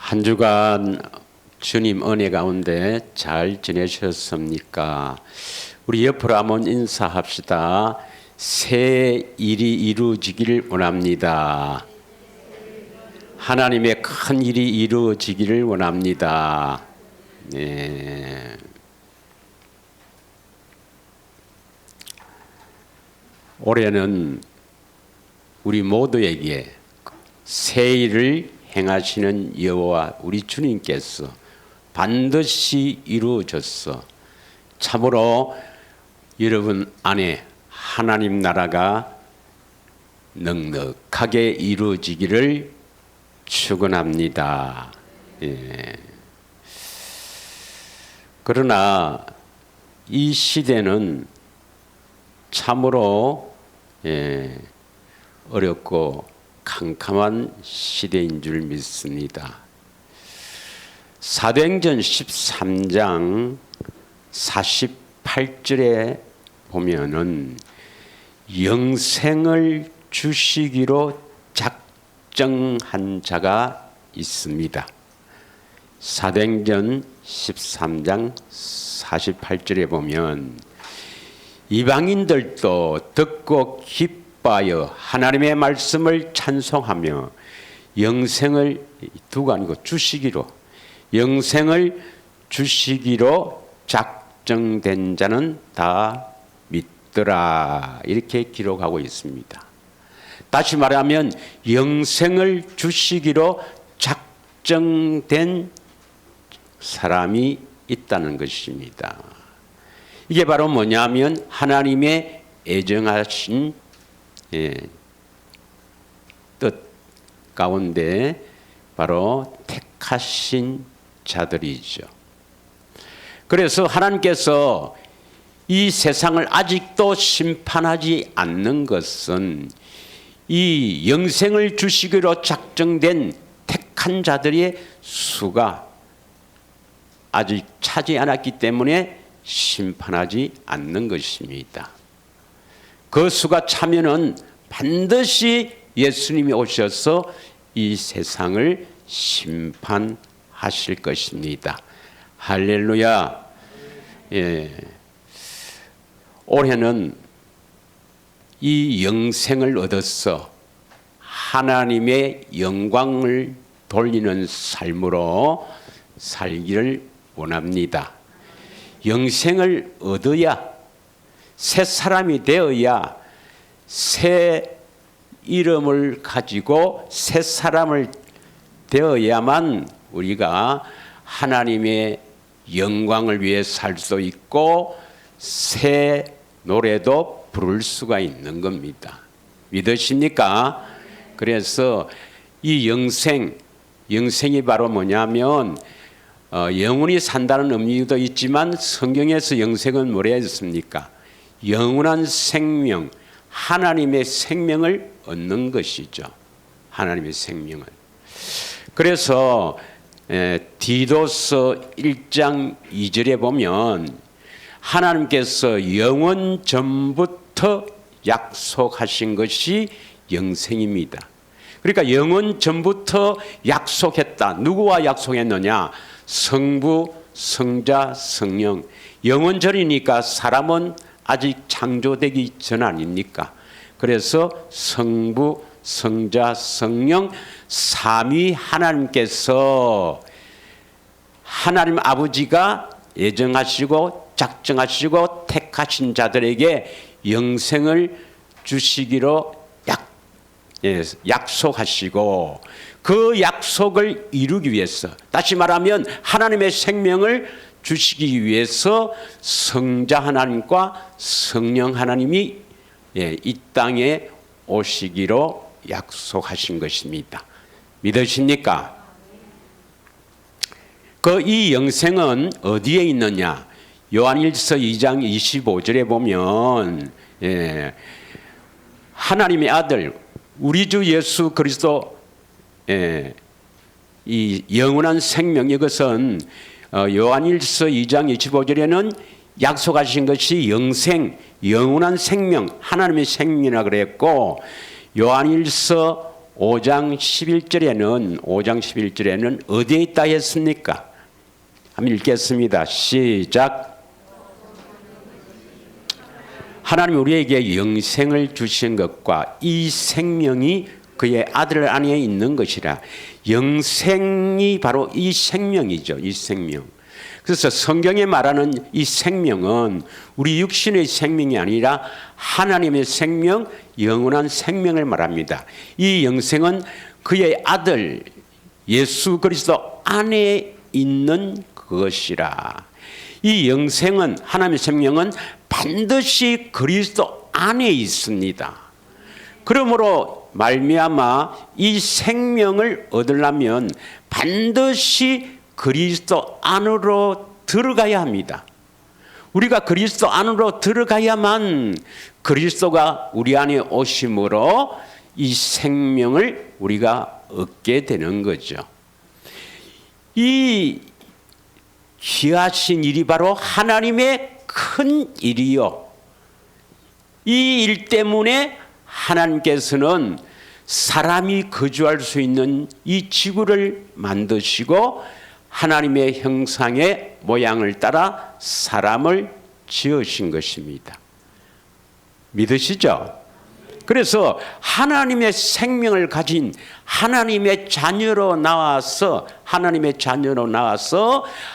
한 주간 주님 은혜 가운데 잘 지내셨습니까? 우리 옆으로 한번 인사합시다. 새 일이 이루어지기를 원합니다. 하나님의 큰 일이 이루어지기를 원합니다. 네. 올해는 우리 모두에게 새 일을 행하시는 여호와 우리 주님께서 반드시 이루어졌어. 참으로 여러분 안에 하나님 나라가 넉넉하게 이루어지기를 축원합니다. 예. 그러나 이 시대는 참으로 어렵고 캄캄한 시대인 줄 믿습니다. 사도행전 13장 48절에 보면은 영생을 주시기로 작정한 자가 있습니다. 사도행전 13장 48절에 보면 이방인들도 듣고 기뻐하여 하나님의 말씀을 찬송하며 영생을 두가 아니고 주시기로 영생을 주시기로 작정된 자는 다 믿더라 이렇게 기록하고 있습니다. 다시 말하면 영생을 주시기로 작정된 사람이 있다는 것입니다. 이게 바로 뭐냐면 하나님의 애정하신 뜻 가운데 바로 택하신 자들이죠. 그래서 하나님께서 이 세상을 아직도 심판하지 않는 것은 이 영생을 주시기로 작정된 택한 자들의 수가 아직 차지 않았기 때문에 심판하지 않는 것입니다. 그 수가 차면은 반드시 예수님이 오셔서 이 세상을 심판하실 것입니다. 할렐루야. 예. 올해는 이 영생을 얻어서 하나님의 영광을 돌리는 삶으로 살기를 원합니다. 영생을 얻어야 새 사람이 되어야 새 이름을 가지고 새 사람을 되어야만 우리가 하나님의 영광을 위해 살 수 있고 새 노래도 부를 수가 있는 겁니다. 믿으십니까? 그래서 이 영생이 바로 뭐냐면 영원히 산다는 의미도 있지만 성경에서 영생은 뭐라 했습니까? 영원한 생명, 하나님의 생명을 얻는 것이죠. 하나님의 생명을. 그래서 디도서 1장 2절에 보면 하나님께서 영원 전부터 약속하신 것이 영생입니다. 그러니까 영원 전부터 약속했다. 누구와 약속했느냐? 성부, 성자, 성령. 영원전이니까 사람은 아직 창조되기 전 아닙니까? 그래서 성부, 성자, 성령 삼위 하나님께서 하나님 아버지가 예정하시고 작정하시고 택하신 자들에게 영생을 주시기로 약속하시고 그 약속을 이루기 위해서 다시 말하면 하나님의 생명을 주시기 위해서 성자 하나님과 성령 하나님이 이 땅에 오시기로 약속하신 것입니다. 믿으십니까? 그 이 영생은 어디에 있느냐? 요한일서 2장 25절에 보면 하나님의 아들 우리 주 예수 그리스도 이 영원한 생명 이것은 요한일서 2장 25절에는 약속하신 것이 영원한 생명, 하나님의 생명이라 그랬고 요한일서 5장 11절에는 어디에 있다 했습니까? 한번 읽겠습니다. 시작. 하나님 우리에게 영생을 주신 것과 이 생명이 그의 아들 안에 있는 것이라. 영생이 바로 이 생명이죠. 이 생명. 그래서 성경에 말하는 이 생명은 우리 육신의 생명이 아니라 하나님의 생명, 영원한 생명을 말합니다. 이 영생은 그의 아들 예수 그리스도 안에 있는 것이라. 이 영생은, 하나님의 생명은 반드시 그리스도 안에 있습니다. 그러므로 말미암아 이 생명을 얻으려면 반드시 그리스도 안으로 들어가야 합니다. 우리가 그리스도 안으로 들어가야만 그리스도가 우리 안에 오심으로 이 생명을 우리가 얻게 되는 거죠. 이 귀하신 일이 바로 하나님의 큰 일이요. 이 일 때문에 하나님께서는 사람이 거주할 수 있는 이 지구를 만드시고 하나님의 형상의 모양을 따라 사람을 지으신 것입니다. 믿으시죠? 그래서 하나님의 생명을 가진 하나님의 자녀로 나와서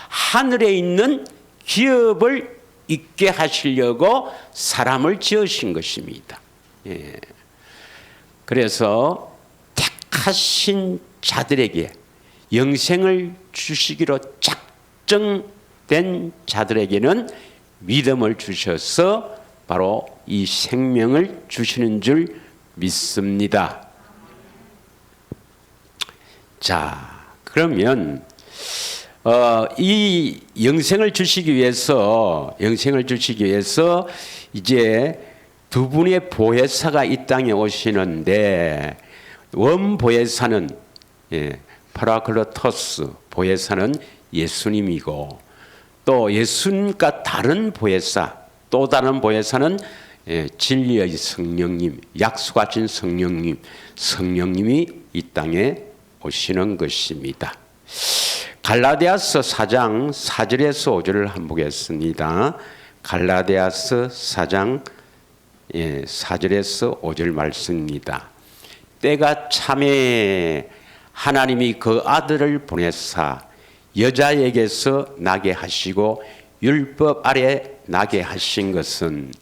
하늘에 있는 기업을 있게 하시려고 사람을 지으신 것입니다. 예. 그래서 택하신 자들에게 영생을 주시기로 작정된 자들에게는 믿음을 주셔서 바로 이 생명을 주시는 줄 믿습니다. 자, 그러면 이 영생을 주시기 위해서 이제 두 분의 보혜사가 이 땅에 오시는데, 원 보혜사는 파라클로토스 보혜사는 예수님이고, 또 예수님과 다른 보혜사, 또 다른 보혜사는 진리의 성령님, 약속하신 성령님이 이 땅에 오시는 것입니다. 갈라디아서 4장 4절에서 5절을 한번 보겠습니다. 갈라디아서 4장 4절에서 5절 말씀입니다. 때가 참에 하나님이 그 아들을 보내사 여자에게서 나게 하시고 율법 아래 나게 하신 것은,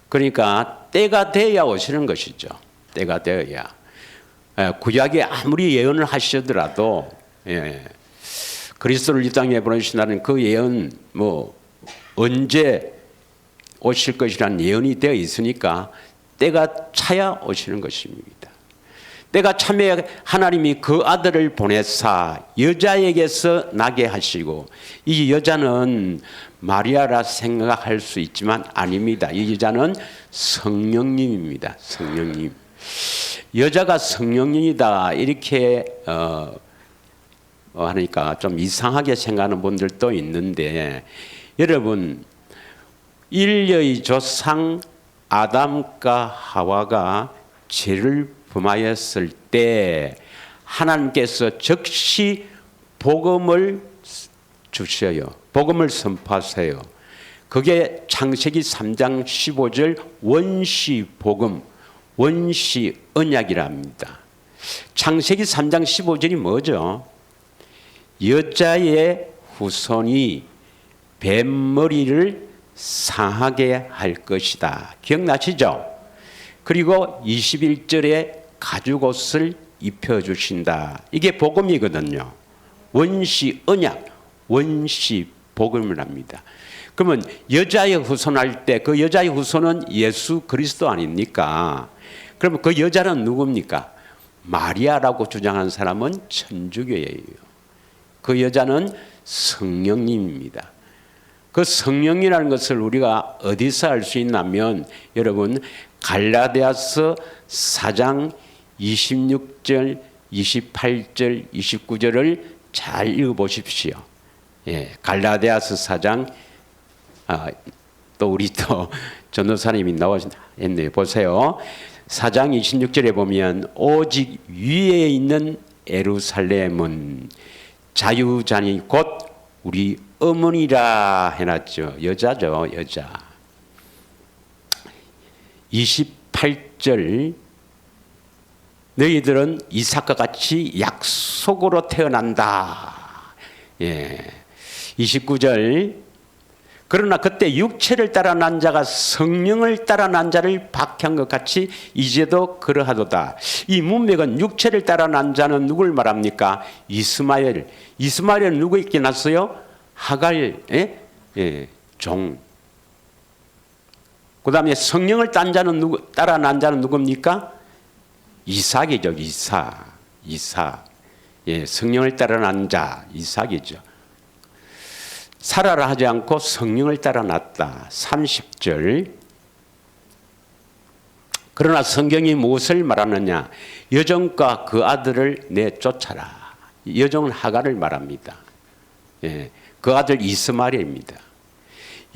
그러니까 때가 되어야 오시는 것이죠. 때가 되어야. 구약에 아무리 예언을 하시더라도 그리스도를 이 땅에 보내신다는 그 예언, 언제 오실 것이라는 예언이 되어 있으니까 때가 차야 오시는 것입니다. 때가 참에 하나님이 그 아들을 보내사 여자에게서 나게 하시고, 이 여자는 마리아라 생각할 수 있지만 아닙니다. 이 여자는 성령님입니다. 성령님. 여자가 성령님이다 이렇게 하니까 좀 이상하게 생각하는 분들도 있는데, 여러분, 인류의 조상 아담과 하와가 죄를 범하였을 때 하나님께서 즉시 복음을 주셔요. 복음을 선포하세요. 그게 창세기 3장 15절 원시 복음, 원시 언약이라 합니다. 창세기 3장 15절이 뭐죠? 여자의 후손이 뱀머리를 상하게 할 것이다. 기억나시죠? 그리고 21절에 가죽옷을 입혀주신다. 이게 복음이거든요. 원시 언약, 원시 복음을 합니다. 그러면 여자의 후손 할 때 그 여자의 후손은 예수 그리스도 아닙니까? 그러면 그 여자는 누굽니까? 마리아라고 주장한 사람은 천주교예요. 그 여자는 성령님입니다. 그 성령이라는 것을 우리가 어디서 알 수 있냐면, 여러분, 갈라디아서 4장 26절, 28절, 29절을 잘 읽어보십시오. 갈라디아서 4장, 또 우리 또 전도사님이 나오셨네요. 보세요. 4장 26절에 보면 오직 위에 있는 예루살렘은 자유자니 곧 우리 어머니라 해놨죠. 여자죠, 여자. 28절 너희들은 이삭과 같이 약속으로 태어난다. 예. 29절 그러나 그때 육체를 따라 난 자가 성령을 따라 난 자를 박해한 것 같이 이제도 그러하도다. 이 문맥은 육체를 따라 난 자는 누굴 말합니까? 이스마엘. 이스마엘은 누구에게 났어요? 하갈, 종. 그 다음에 성령을 따라 난 자는 누굽니까? 이삭이죠. 이삭. 예, 성령을 따라 난 자, 이삭이죠. 사라라 하지 않고 성령을 따라 났다. 30절. 그러나 성경이 무엇을 말하느냐? 여종과 그 아들을 내쫓아라. 여종은 하갈을 말합니다. 예, 그 아들 이스마엘입니다.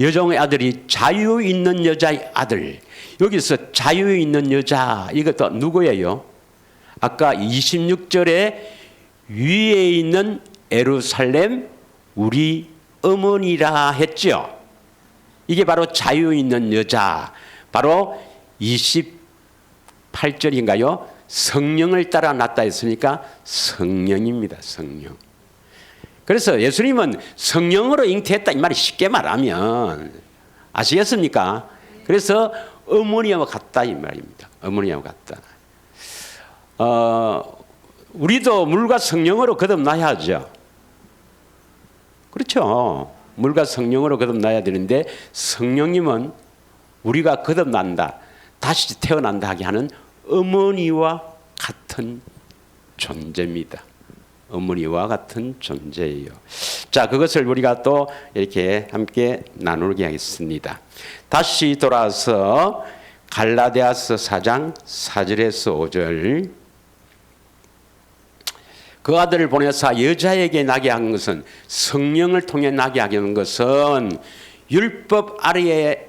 여종의 아들이 자유 있는 여자의 아들. 여기서 자유 있는 여자, 이것도 누구예요? 아까 26절에 위에 있는 예루살렘 우리 어머니라 했죠. 이게 바로 자유 있는 여자. 바로 28절인가요? 성령을 따라 났다 했으니까 성령입니다. 성령. 그래서 예수님은 성령으로 잉태했다 이 말이 쉽게 말하면 아시겠습니까? 그래서 어머니와 같다 이 말입니다. 어머니와 같다. 우리도 물과 성령으로 거듭나야 하죠. 그렇죠. 물과 성령으로 거듭나야 되는데 성령님은 우리가 거듭난다, 다시 태어난다 하게 하는 어머니와 같은 존재입니다. 어머니와 같은 존재예요. 자, 그것을 우리가 또 이렇게 함께 나누게 하겠습니다. 다시 돌아서 갈라디아서 4장 4절에서 5절. 그 아들을 보내사 여자에게 나게 한 것은, 성령을 통해 나게 하는 것은, 율법 아래에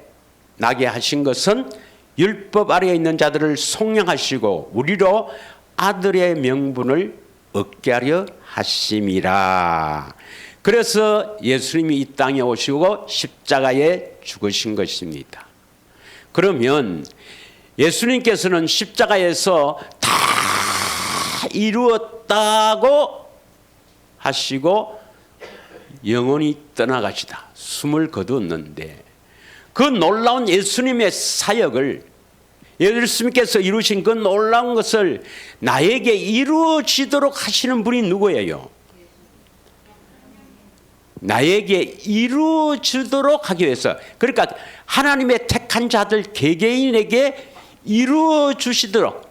나게 하신 것은 율법 아래에 있는 자들을 속량하시고 우리로 아들의 명분을 얻게 하려 하심이라. 그래서 예수님이 이 땅에 오시고 십자가에 죽으신 것입니다. 그러면 예수님께서는 십자가에서 다 이루었다고 하시고 영원히 떠나가시다 숨을 거두었는데, 그 놀라운 예수님의 사역을, 예수님께서 이루신 그 놀라운 것을 나에게 이루어지도록 하시는 분이 누구예요? 나에게 이루어지도록 하기 위해서, 그러니까 하나님의 택한 자들 개개인에게 이루어주시도록,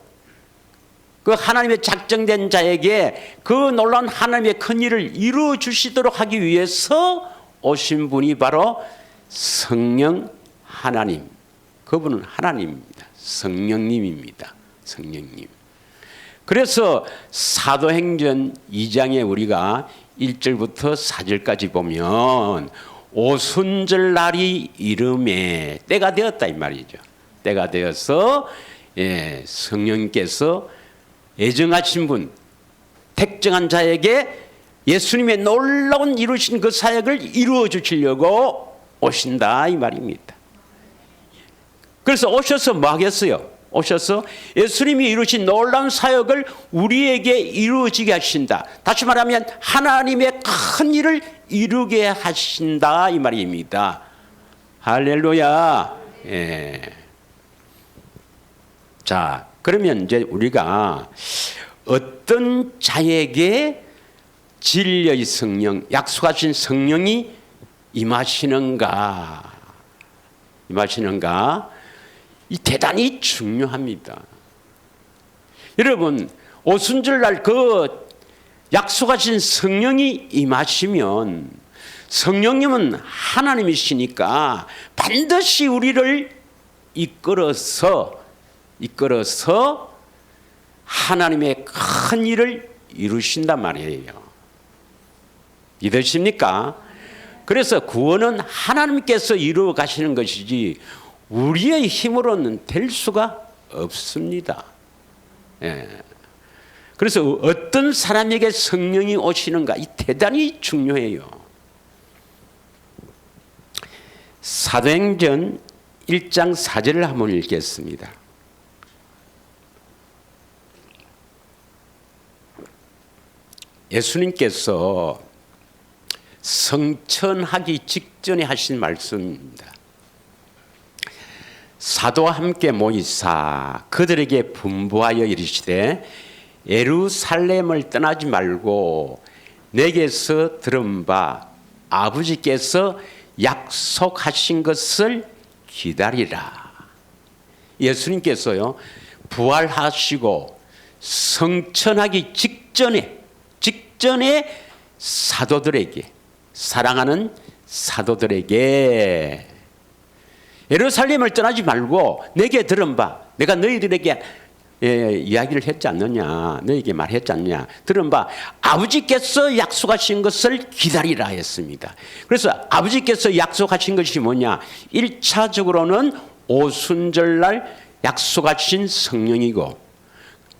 그 하나님의 작정된 자에게 그 놀라운 하나님의 큰 일을 이루어주시도록 하기 위해서 오신 분이 바로 성령 하나님, 그분은 하나님입니다. 성령님입니다. 성령님. 그래서 사도행전 2장에 우리가 1절부터 4절까지 보면 오순절 날이 이름에 때가 되었다 이 말이죠. 때가 되어서 성령께서 애정하신 분, 택정한 자에게 예수님의 놀라운 이루신 그 사역을 이루어 주시려고 오신다 이 말입니다. 그래서 오셔서 뭐 하겠어요? 오셔서 예수님이 이루신 놀라운 사역을 우리에게 이루어지게 하신다. 다시 말하면 하나님의 큰 일을 이루게 하신다 이 말입니다. 할렐루야. 예. 자, 그러면 이제 우리가 어떤 자에게 진리의 성령, 약속하신 성령이 임하시는가? 이 대단히 중요합니다. 여러분, 오순절날 그 약속하신 성령이 임하시면, 성령님은 하나님이시니까 반드시 우리를 이끌어서 하나님의 큰 일을 이루신단 말이에요. 믿으십니까? 그래서 구원은 하나님께서 이루어 가시는 것이지 우리의 힘으로는 될 수가 없습니다. 예. 그래서 어떤 사람에게 성령이 오시는가 이 대단히 중요해요. 사도행전 1장 4절을 한번 읽겠습니다. 예수님께서 성천하기 직전에 하신 말씀입니다. 사도와 함께 모이사 그들에게 분부하여 이르시되 예루살렘을 떠나지 말고 내게서 들은 바 아버지께서 약속하신 것을 기다리라. 예수님께서요 부활하시고 성천하기 직전에 사도들에게 사랑하는 사도들에게 예루살렘을 떠나지 말고 내게 들은 바 내가 너희들에게 이야기를 했지 않느냐 너희에게 말했지 않느냐 들은 바 아버지께서 약속하신 것을 기다리라 했습니다. 그래서 아버지께서 약속하신 것이 뭐냐 1차적으로는 오순절날 약속하신 성령이고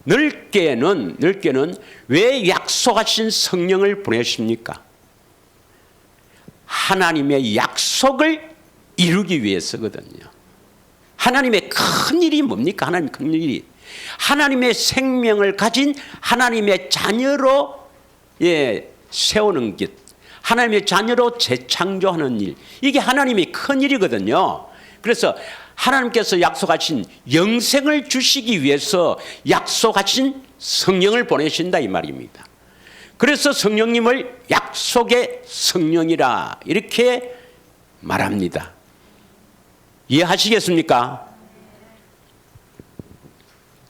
넓게는 왜 약속하신 성령을 보내십니까? 하나님의 약속을 이루기 위해서거든요. 하나님의 큰 일이 뭡니까? 하나님의 큰 일이 하나님의 생명을 가진 하나님의 자녀로 세우는 것, 하나님의 자녀로 재창조하는 일, 이게 하나님의 큰 일이거든요. 그래서 하나님께서 약속하신 영생을 주시기 위해서 약속하신 성령을 보내신다 이 말입니다. 그래서 성령님을 약속의 성령이라 이렇게 말합니다. 이해하시겠습니까?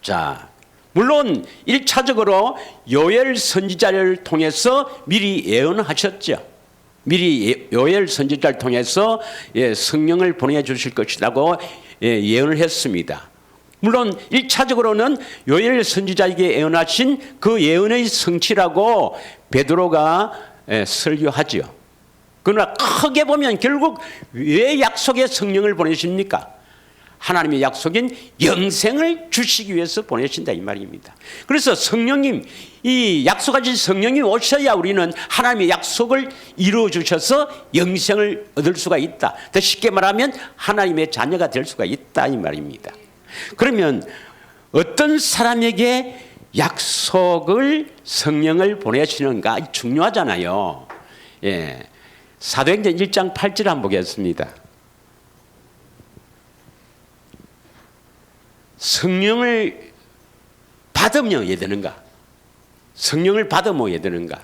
자, 물론 1차적으로 요엘 선지자를 통해서 미리 예언하셨죠. 미리 요엘 선지자를 통해서 성령을 보내주실 것이라고 예언을 했습니다. 물론 1차적으로는 요엘 선지자에게 예언하신 그 예언의 성취라고 베드로가 설교하죠. 그러나 크게 보면 결국 왜 약속의 성령을 보내십니까? 하나님의 약속인 영생을 주시기 위해서 보내신다 이 말입니다. 그래서 성령님, 이 약속하신 성령이 오셔야 우리는 하나님의 약속을 이루어 주셔서 영생을 얻을 수가 있다. 더 쉽게 말하면 하나님의 자녀가 될 수가 있다 이 말입니다. 그러면 어떤 사람에게 약속을 성령을 보내시는가 중요하잖아요. 사도행전 1장 8절 한번 보겠습니다. 성령을 받으면 어떻게 되는가? 성령을 받으면 어떻게 되는가?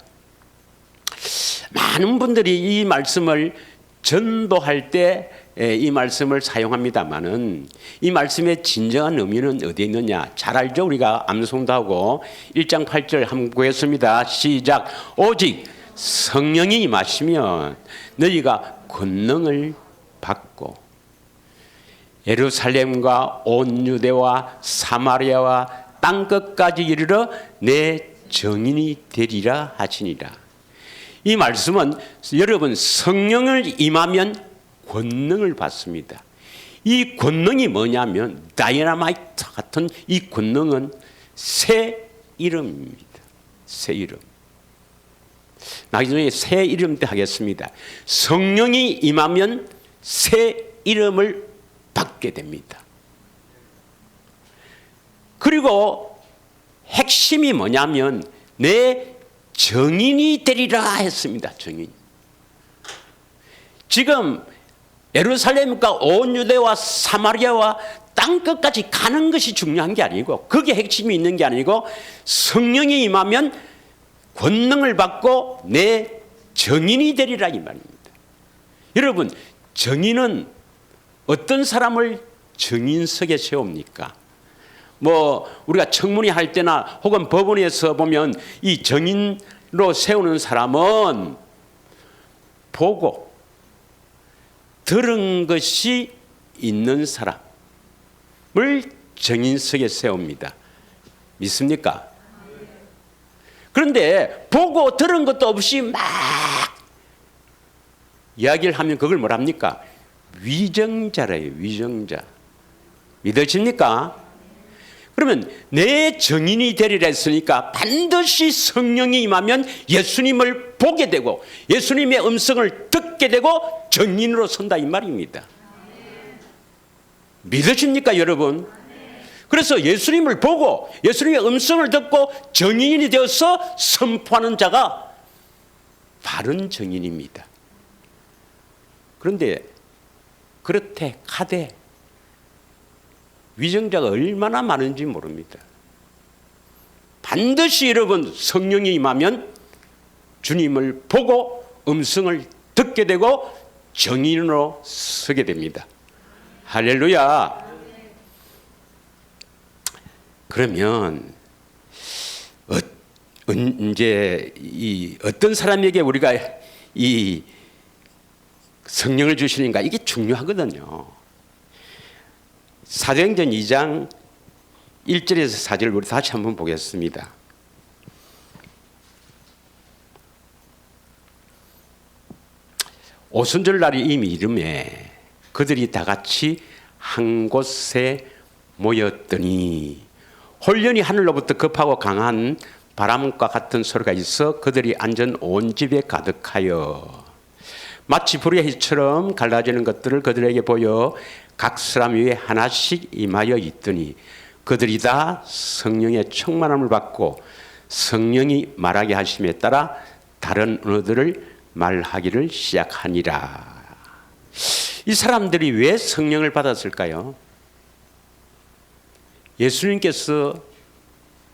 많은 분들이 이 말씀을 전도할 때 이 말씀을 사용합니다마는 이 말씀의 진정한 의미는 어디에 있느냐? 잘 알죠? 우리가 암송도 하고 1장 8절 한번 보겠습니다. 시작. 오직 성령이 임하시면 너희가 권능을 받고 예루살렘과 온 유대와 사마리아와 땅끝까지 이르러 내 증인이 되리라 하시니라. 이 말씀은 여러분 성령을 임하면 권능을 받습니다. 이 권능이 뭐냐면 다이너마이트 같은 이 권능은 새 이름입니다. 새 이름. 나중에 새 이름 때 하겠습니다. 성령이 임하면 새 이름을 받게 됩니다. 그리고 핵심이 뭐냐면 내 증인이 되리라 했습니다. 증인. 지금 예루살렘과 온 유대와 사마리아와 땅끝까지 가는 것이 중요한 게 아니고 그게 핵심이 있는 게 아니고 성령이 임하면 권능을 받고 내 증인이 되리라 이 말입니다. 여러분 증인은 어떤 사람을 증인석에 세웁니까? 뭐 우리가 청문회 할 때나 혹은 법원에서 보면 이 증인으로 세우는 사람은 보고 들은 것이 있는 사람을 증인석에 세웁니다. 믿습니까? 그런데 보고 들은 것도 없이 막 이야기를 하면 그걸 뭐랍니까? 위정자래요. 위정자. 믿으십니까? 그러면 내 증인이 되리라 했으니까 반드시 성령이 임하면 예수님을 보게 되고 예수님의 음성을 듣게 되고 증인으로 선다 이 말입니다. 믿으십니까 여러분? 그래서 예수님을 보고 예수님의 음성을 듣고 증인이 되어서 선포하는 자가 바른 증인입니다. 그런데 그렇대 카대 위정자가 얼마나 많은지 모릅니다. 반드시 여러분 성령이 임하면 주님을 보고 음성을 듣게 되고 증인으로 서게 됩니다. 할렐루야. 그러면 이제 어떤 사람에게 우리가 이 성령을 주시는가 이게 중요하거든요. 사도행전 2장 1절에서 4절 우리 다시 한번 보겠습니다. 오순절 날이 이미 이름에 그들이 다 같이 한 곳에 모였더니 홀연히 하늘로부터 급하고 강한 바람과 같은 소리가 있어 그들이 앉은 온 집에 가득하여 마치 불의 hit처럼 갈라지는 것들을 그들에게 보여 각 사람 위에 하나씩 임하여 있더니 그들이 다 성령의 충만함을 받고 성령이 말하게 하심에 따라 다른 언어들을 말하기를 시작하니라. 이 사람들이 왜 성령을 받았을까요? 예수님께서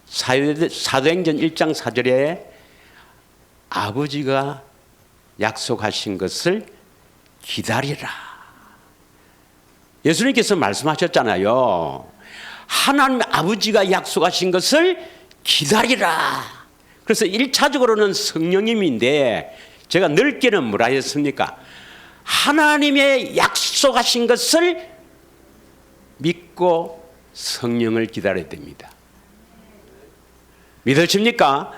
사도행전 1장 4절에 아버지가 약속하신 것을 기다리라. 예수님께서 말씀하셨잖아요. 하나님 아버지가 약속하신 것을 기다리라. 그래서 1차적으로는 성령님인데 제가 넓게는 뭐라 했습니까? 하나님의 약속하신 것을 믿고 성령을 기다려야 됩니다. 믿으십니까?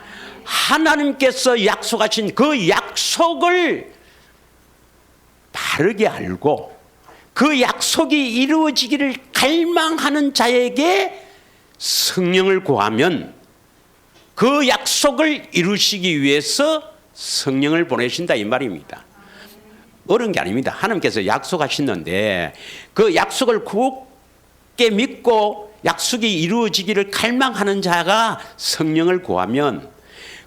하나님께서 약속하신 그 약속을 바르게 알고 그 약속이 이루어지기를 갈망하는 자에게 성령을 구하면 그 약속을 이루시기 위해서 성령을 보내신다 이 말입니다. 어려운 게 아닙니다. 하나님께서 약속하시는데 그 약속을 굳게 믿고 약속이 이루어지기를 갈망하는 자가 성령을 구하면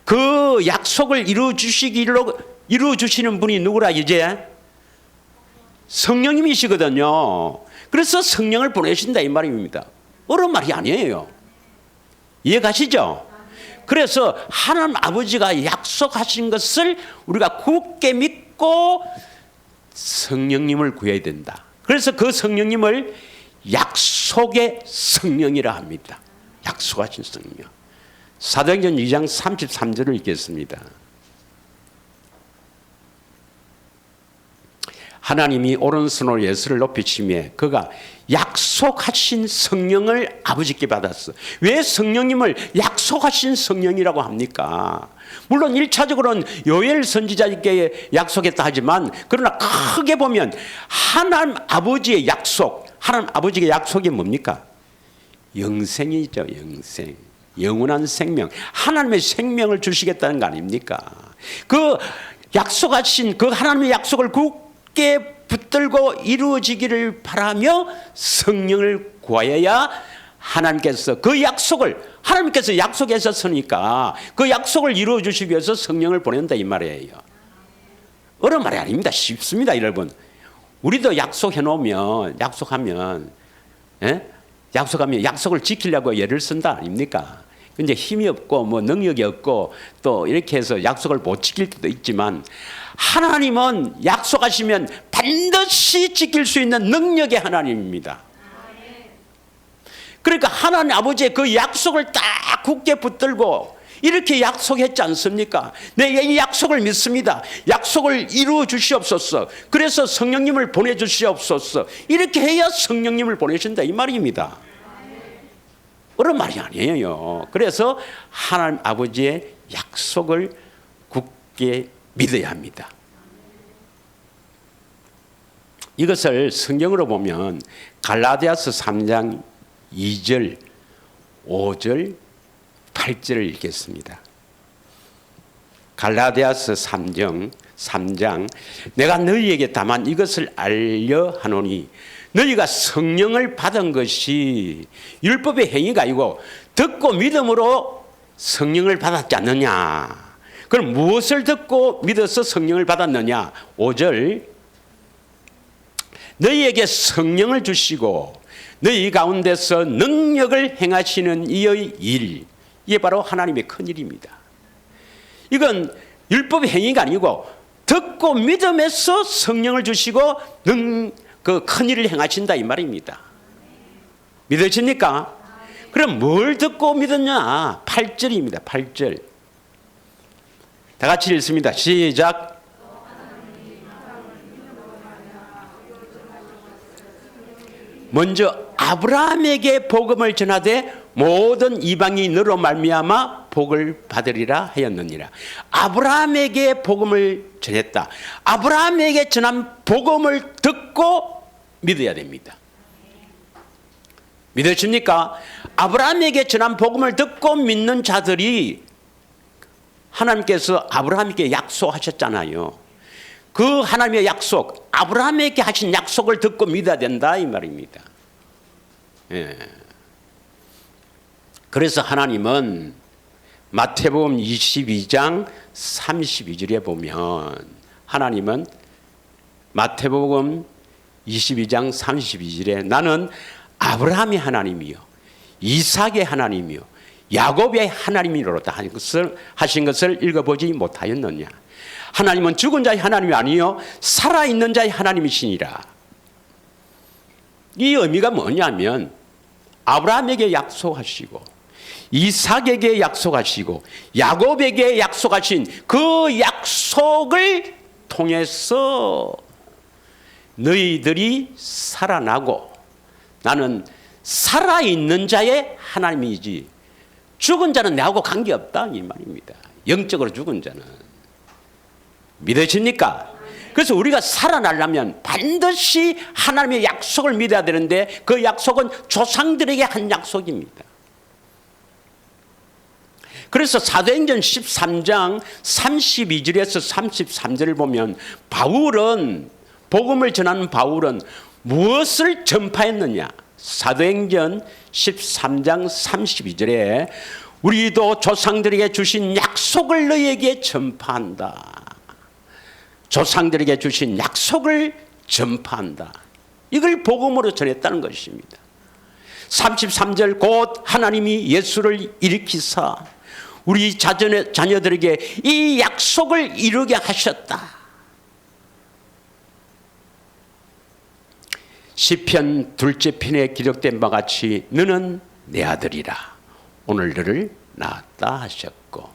그 약속을 이루어주시는 분이 누구라 이제? 성령님이시거든요. 그래서 성령을 보내신다 이 말입니다. 어려운 말이 아니에요. 이해 가시죠? 그래서 하나님 아버지가 약속하신 것을 우리가 굳게 믿고 성령님을 구해야 된다. 그래서 그 성령님을 약속의 성령이라 합니다. 약속하신 성령. 사도행전 2장 33절을 읽겠습니다. 하나님이 오른손으로 예수를 높이시며 그가 약속하신 성령을 아버지께 받았어. 왜 성령님을 약속하신 성령이라고 합니까? 물론 1차적으로는 요엘 선지자에게 약속했다 하지만 그러나 크게 보면 하나님 아버지의 약속, 하나님 아버지의 약속이 뭡니까? 영생이죠. 영생. 영원한 생명. 하나님의 생명을 주시겠다는 거 아닙니까? 그 약속하신 그 하나님의 약속을 굳게 붙들고 이루어지기를 바라며 성령을 구하여야 하나님께서 그 약속을 하나님께서 약속하셨으니까 그 약속을 이루어 주시기 위해서 성령을 보낸다 이 말이에요. 어려운 말이 아닙니다. 쉽습니다, 여러분. 우리도 약속해 놓으면 약속하면 약속을 지키려고 예를 쓴다 아닙니까? 근데 힘이 없고 뭐 능력이 없고 또 이렇게 해서 약속을 못 지킬 때도 있지만 하나님은 약속하시면 반드시 지킬 수 있는 능력의 하나님입니다. 그러니까 하나님 아버지의 그 약속을 딱 굳게 붙들고 이렇게 약속했지 않습니까? 내가 이 약속을 믿습니다. 약속을 이루어 주시옵소서. 그래서 성령님을 보내주시옵소서. 이렇게 해야 성령님을 보내신다 이 말입니다. 어려운 말이 아니에요. 그래서 하나님 아버지의 약속을 굳게 믿어야 합니다. 이것을 성경으로 보면 갈라디아서 3장 2절 5절, 8절을 읽겠습니다. 갈라디아서 3장 내가 너희에게 다만 이것을 알려 하노니 너희가 성령을 받은 것이 율법의 행위가 아니고 듣고 믿음으로 성령을 받았지 않느냐. 그럼 무엇을 듣고 믿어서 성령을 받았느냐? 5절 너희에게 성령을 주시고 너희 가운데서 능력을 행하시는 이의 일, 이게 바로 하나님의 큰일입니다. 이건 율법의 행위가 아니고 듣고 믿음에서 성령을 주시고 그 큰일을 행하신다 이 말입니다. 믿으십니까? 그럼 뭘 듣고 믿었냐? 8절입니다. 8절. 다 같이 읽습니다. 시작. 먼저 아브라함에게 복음을 전하되 모든 이방이 너로 말미암아 복을 받으리라 하였느니라. 아브라함에게 복음을 전했다. 아브라함에게 전한 복음을 듣고 믿어야 됩니다. 믿으십니까? 아브라함에게 전한 복음을 듣고 믿는 자들이 하나님께서 아브라함에게 약속하셨잖아요. 그 하나님의 약속, 아브라함에게 하신 약속을 듣고 믿어야 된다 이 말입니다. 예. 그래서 하나님은 마태복음 22장 32절에 보면 하나님은 마태복음 22장 32절에 나는 아브라함의 하나님이요 이삭의 하나님이요 야곱의 하나님이로다 하신 것을 읽어보지 못하였느냐. 하나님은 죽은 자의 하나님이 아니요 살아있는 자의 하나님이시니라. 이 의미가 뭐냐면 아브라함에게 약속하시고 이삭에게 약속하시고 야곱에게 약속하신 그 약속을 통해서 너희들이 살아나고 나는 살아있는 자의 하나님이지 죽은 자는 내하고 관계없다 이 말입니다. 영적으로 죽은 자는. 믿으십니까? 그래서 우리가 살아나려면 반드시 하나님의 약속을 믿어야 되는데 그 약속은 조상들에게 한 약속입니다. 그래서 사도행전 13장 32절에서 33절을 보면 바울은 복음을 전하는 바울은 무엇을 전파했느냐? 사도행전 13장 32절에 우리도 조상들에게 주신 약속을 너희에게 전파한다. 조상들에게 주신 약속을 전파한다. 이걸 복음으로 전했다는 것입니다. 33절 곧 하나님이 예수를 일으키사 우리 자녀들에게 이 약속을 이루게 하셨다. 시편 2째 편에 기록된 바와 같이 너는 내 아들이라 오늘 너를 낳았다 하셨고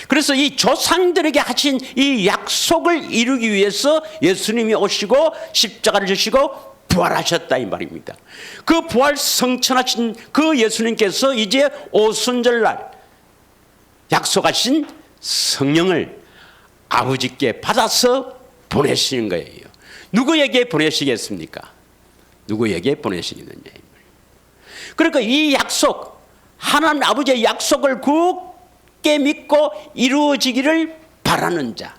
그래서 이 조상들에게 하신 이 약속을 이루기 위해서 예수님이 오시고 십자가를 지시고 부활하셨다 이 말입니다. 그 부활 성천하신 그 예수님께서 이제 오순절날 약속하신 성령을 아버지께 받아서 보내시는 거예요. 누구에게 보내시겠습니까? 누구에게 보내시겠느냐. 그러니까 이 약속, 하나님 아버지의 약속을 굳게 믿고 이루어지기를 바라는 자.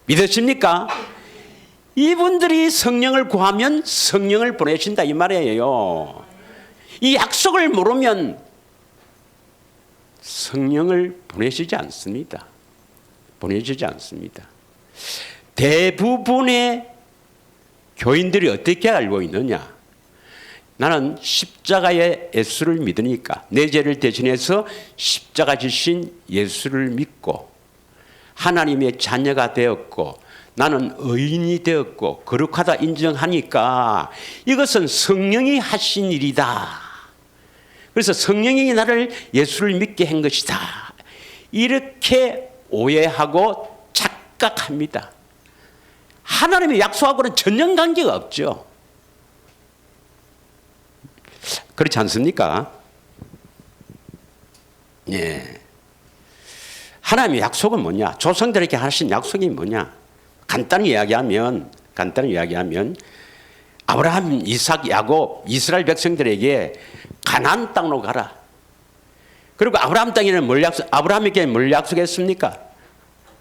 믿으십니까? 이분들이 성령을 구하면 성령을 보내신다 이 말이에요. 이 약속을 모르면 성령을 보내시지 않습니다. 보내주지 않습니다. 대부분의 교인들이 어떻게 알고 있느냐? 나는 십자가의 예수를 믿으니까 내 죄를 대신해서 십자가 지신 예수를 믿고 하나님의 자녀가 되었고 나는 의인이 되었고 거룩하다 인정하니까 이것은 성령이 하신 일이다. 그래서 성령이 나를 예수를 믿게 한 것이다. 이렇게 오해하고 착각합니다. 하나님의 약속하고는 전혀 관계가 없죠. 그렇지 않습니까? 예. 하나님의 약속은 뭐냐? 조상들에게 하신 약속이 뭐냐? 간단히 이야기하면 아브라함, 이삭, 야곱, 이스라엘 백성들에게 가나안 땅으로 가라. 그리고 아브라함 땅에는 아브라함에게 뭘 약속했습니까?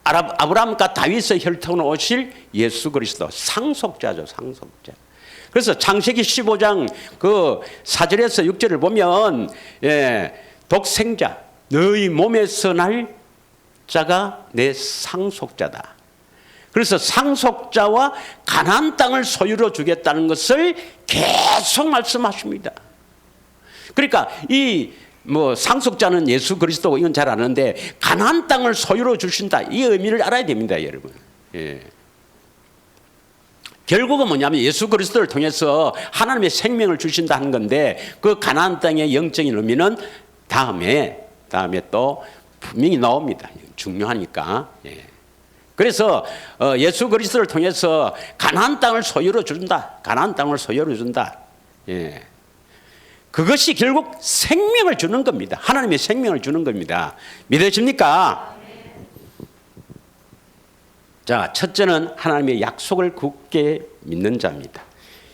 아브라함과 다윗의 혈통으로 오실 예수 그리스도, 상속자죠, 상속자. 그래서 창세기 15장 그 4절에서 6절을 보면 독생자, 너희 몸에서 날 자가 내 상속자다. 그래서 상속자와 가나안 땅을 소유로 주겠다는 것을 계속 말씀하십니다. 그러니까 이 상속자는 예수 그리스도고 이건 잘 아는데 가나안 땅을 소유로 주신다, 이 의미를 알아야 됩니다, 여러분. 결국은 뭐냐면 예수 그리스도를 통해서 하나님의 생명을 주신다는 건데 그 가나안 땅의 영적인 의미는 다음에 또 분명히 나옵니다. 중요하니까. 그래서 예수 그리스도를 통해서 가나안 땅을 소유로 준다. 가나안 땅을 소유로 준다. 그것이 결국 생명을 주는 겁니다. 하나님의 생명을 주는 겁니다. 믿으십니까? 자, 첫째는 하나님의 약속을 굳게 믿는 자입니다.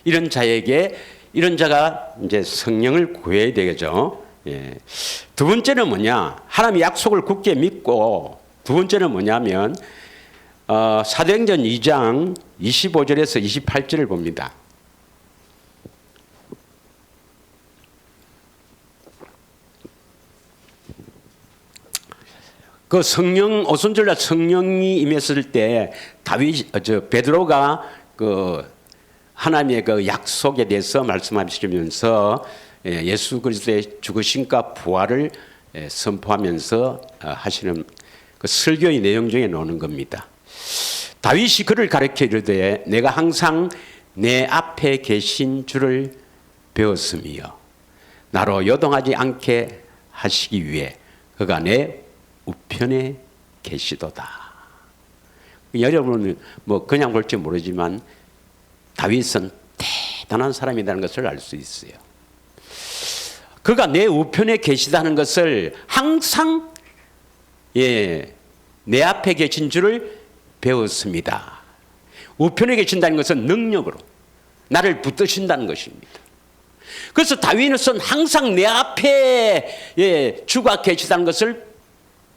이런 자가 이제 성령을 구해야 되겠죠. 두 번째는 뭐냐? 하나님의 약속을 굳게 믿고, 두 번째는 뭐냐면 사도행전 2장 25절에서 28절을 봅니다. 그 성령, 오순절날 성령이 임했을 때 베드로가 그 하나님의 그 약속에 대해서 말씀하시면서 예수 그리스도의 죽으심과 부활을 선포하면서 하시는 그 설교의 내용 중에 나오는 겁니다. 다윗이 그를 가르쳐 이르되 내가 항상 내 앞에 계신 주를 배웠으며 나로 요동하지 않게 하시기 위해 그가 내 우편에 계시도다. 여러분은 그냥 볼지 모르지만 다윗은 대단한 사람이라는 것을 알 수 있어요. 그가 내 우편에 계시다는 것을 항상 내 앞에 계신 줄을 배웠습니다. 우편에 계신다는 것은 능력으로 나를 붙드신다는 것입니다. 그래서 다윗은 항상 내 앞에 주가 계시다는 것을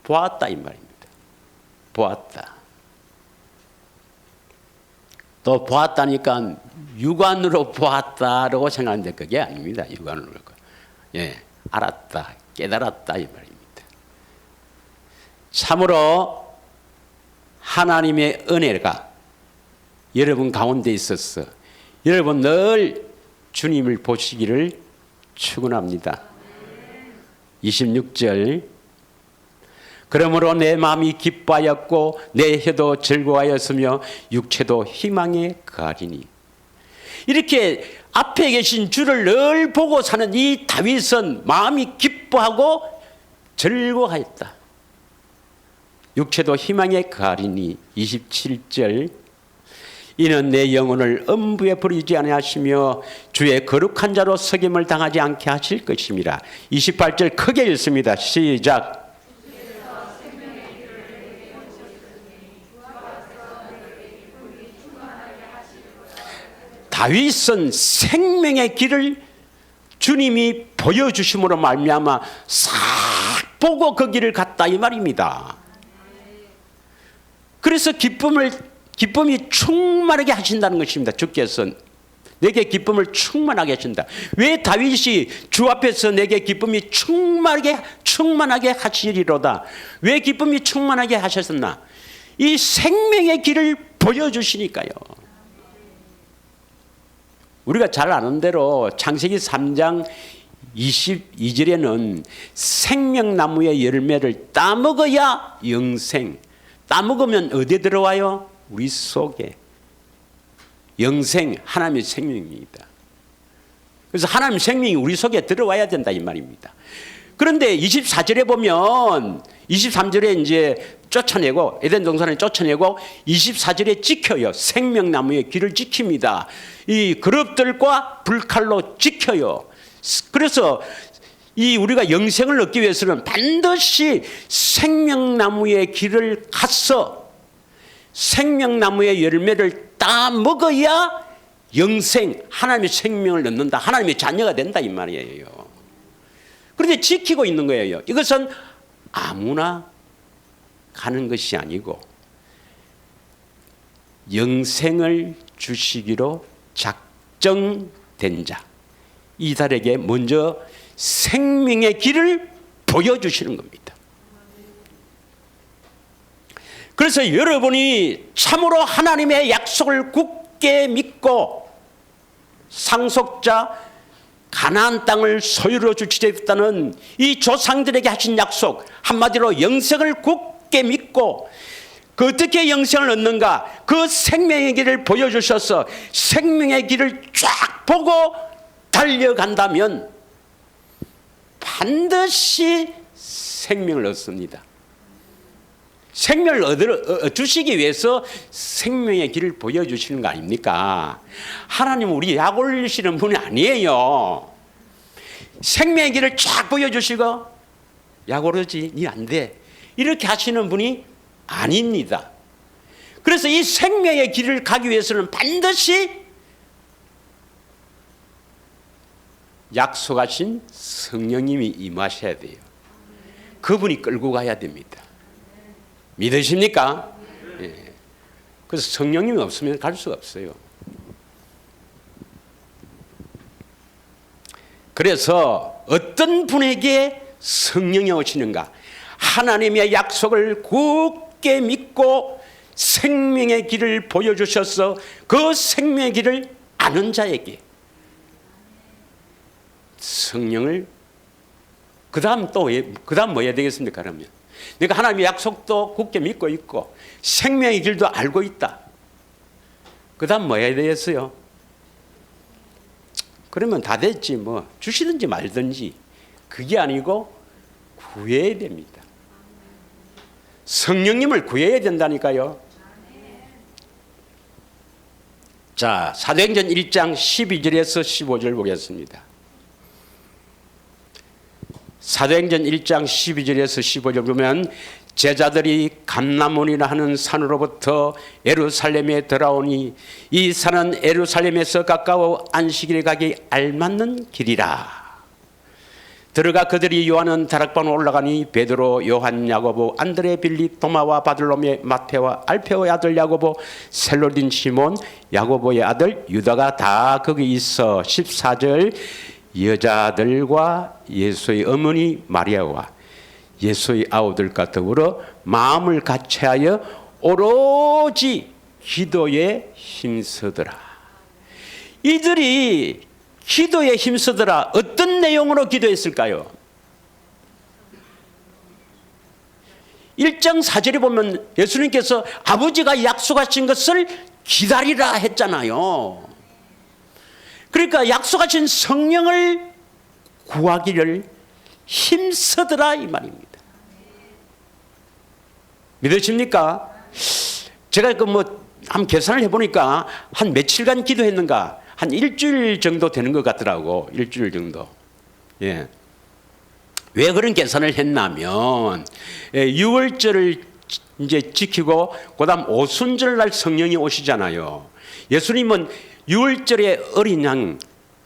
보았다 이 말입니다. 보았다. 또 보았다니까 육안으로 보았다라고 생각하는데 그게 아닙니다. 육안으로. 알았다, 깨달았다 이 말입니다. 참으로 하나님의 은혜가 여러분 가운데 있어서 여러분 늘 주님을 보시기를 축원합니다. 26절 그러므로 내 마음이 기뻐하였고 내 혀도 즐거워하였으며 육체도 희망에 거하리니. 이렇게 앞에 계신 주를 늘 보고 사는 이 다윗은 마음이 기뻐하고 즐거워하였다. 육체도 희망에 거하리니. 27절 이는 내 영혼을 음부에 버리지 아니하시며 주의 거룩한 자로 석임을 당하지 않게 하실 것입니다. 28절 크게 읽습니다. 시작. 다윗은 생명의 길을 주님이 보여주심으로 말미암아 싹 보고 그 길을 갔다 이 말입니다. 그래서 기쁨이 충만하게 하신다는 것입니다. 주께서 내게 기쁨을 충만하게 하신다. 왜 다윗이 주 앞에서 내게 기쁨이 충만하게 하시리로다. 왜 기쁨이 충만하게 하셨나? 이 생명의 길을 보여주시니까요. 우리가 잘 아는 대로 창세기 3장 22절에는 생명나무의 열매를 따먹어야 영생. 따먹으면 어디에 들어와요? 우리 속에. 영생, 하나님의 생명입니다. 그래서 하나님의 생명이 우리 속에 들어와야 된다 이 말입니다. 그런데 24절에 보면 23절에 이제 쫓아내고 에덴 동산에 쫓아내고 24절에 지켜요. 생명나무의 길을 지킵니다. 이 그룹들과 불칼로 지켜요. 그래서 우리가 영생을 얻기 위해서는 반드시 생명나무의 길을 가서 생명나무의 열매를 따 먹어야 영생, 하나님의 생명을 얻는다. 하나님의 자녀가 된다 이 말이에요. 그런데 지키고 있는 거예요. 이것은 아무나 가는 것이 아니고 영생을 주시기로 작정된 자, 이들에게 먼저 생명의 길을 보여주시는 겁니다. 그래서 여러분이 참으로 하나님의 약속을 굳게 믿고 상속자 가나안 땅을 소유로 주시겠다는 이 조상들에게 하신 약속, 한마디로 영생을 굳게 믿고 그 어떻게 영생을 얻는가, 그 생명의 길을 보여주셔서 생명의 길을 쫙 보고 달려간다면 반드시 생명을 얻습니다. 생명을 주시기 위해서 생명의 길을 보여주시는 거 아닙니까? 하나님은 우리 약 올리시는 분이 아니에요. 생명의 길을 쫙 보여주시고 약 오르지, 니 안 돼, 이렇게 하시는 분이 아닙니다. 그래서 이 생명의 길을 가기 위해서는 반드시 약속하신 성령님이 임하셔야 돼요. 그분이 끌고 가야 됩니다. 믿으십니까? 예. 그래서 성령님이 없으면 갈 수가 없어요. 그래서 어떤 분에게 성령이 오시는가? 하나님의 약속을 굳게 믿고 생명의 길을 보여주셔서 그 생명의 길을 아는 자에게 성령을, 그 다음 뭐 해야 되겠습니까? 그러면 내가 하나님의 약속도 굳게 믿고 있고 생명의 길도 알고 있다. 그 다음 뭐 해야 되겠어요? 그러면 다 됐지, 뭐 주시든지 말든지. 그게 아니고 구해야 됩니다. 성령님을 구해야 된다니까요. 자, 사도행전 1장 12절에서 15절 보겠습니다. 사도행전 1장 12절에서 15절 보면 제자들이 감람원이라 하는 산으로부터 예루살렘에 들어오니 이 산은 예루살렘에서 가까워 안식일에 가기 알맞는 길이라. 들어가 그들이 요한은 다락방으로 올라가니 베드로, 요한, 야고보, 안드레, 빌립, 도마와 바들로메, 마테와 알페오의 아들 야고보, 셀로딘 시몬, 야고보의 아들 유다가 다 거기 있어. 14절 여자들과 예수의 어머니 마리아와 예수의 아우들과 더불어 마음을 같이하여 오로지 기도에 힘쓰더라. 이들이 기도에 힘쓰더라. 어떤 내용으로 기도했을까요? 1장 4절에 보면 예수님께서 아버지가 약속하신 것을 기다리라 했잖아요. 그러니까 약속하신 성령을 구하기를 힘쓰더라 이 말입니다. 믿으십니까? 제가 한번 계산을 해보니까 한 며칠간 기도했는가? 한 일주일 정도 되는 것 같더라고. 일주일 정도. 예. 왜 그런 계산을 했냐면, 유월절을 이제 지키고, 그 다음 오순절 날 성령이 오시잖아요. 예수님은 유월절에 어린 양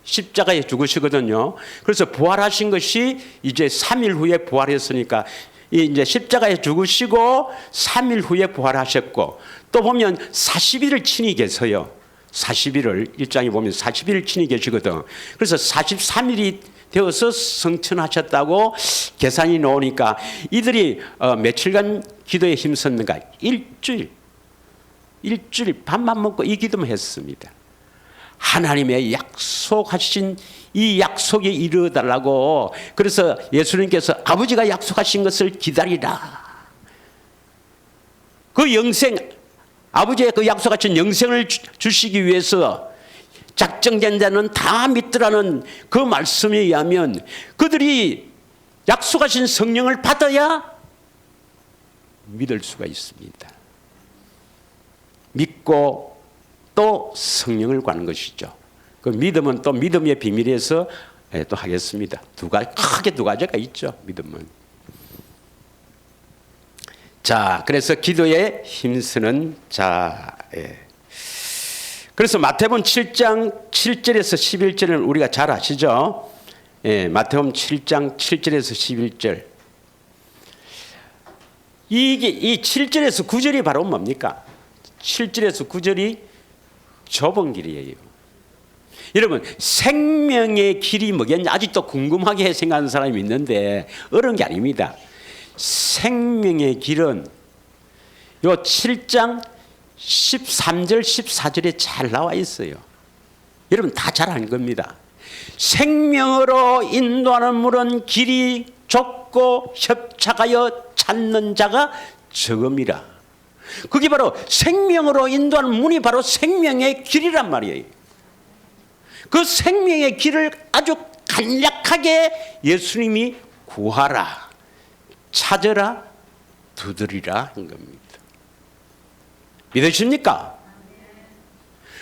십자가에 죽으시거든요. 그래서 부활하신 것이 이제 3일 후에 부활했으니까, 이제 십자가에 죽으시고 3일 후에 부활하셨고, 또 보면 40일을 친히 계세요. 40일을 일장에 보면 40일을 친히 계시거든. 그래서 43일이 되어서 성천하셨다고 계산이 나오니까 이들이 며칠간 기도에 힘썼는가? 일주일 밥만 먹고 이 기도만 했습니다. 하나님의 약속하신 이 약속에 이르달라고. 그래서 예수님께서 아버지가 약속하신 것을 기다리라. 그 영생, 아버지의 그 약속하신 영생을 주시기 위해서 작정된 자는 다 믿더라는 그 말씀에 의하면 그들이 약속하신 성령을 받아야 믿을 수가 있습니다. 믿고 또 성령을 구하는 것이죠. 그 믿음은 또 믿음의 비밀에서 또 하겠습니다. 크게 두 가지가 있죠. 믿음은. 자, 그래서 기도에 힘쓰는 자. 그래서 마태복음 7장 7절에서 11절은 우리가 잘 아시죠? 예, 마태복음 7장 7절에서 11절. 이 7절에서 9절이 바로 뭡니까? 7절에서 9절이 좁은 길이에요. 여러분, 생명의 길이 뭐겠냐? 아직도 궁금하게 생각하는 사람이 있는데 어려운 게 아닙니다. 생명의 길은 요 7장 13절 14절에 잘 나와 있어요. 여러분 다 잘 아는 겁니다. 생명으로 인도하는 물은 길이 좁고 협착하여 찾는 자가 적음이라. 그게 바로 생명으로 인도하는 문이 바로 생명의 길이란 말이에요. 그 생명의 길을 아주 간략하게 예수님이 구하라, 찾으라, 두드리라 한 겁니다. 믿으십니까?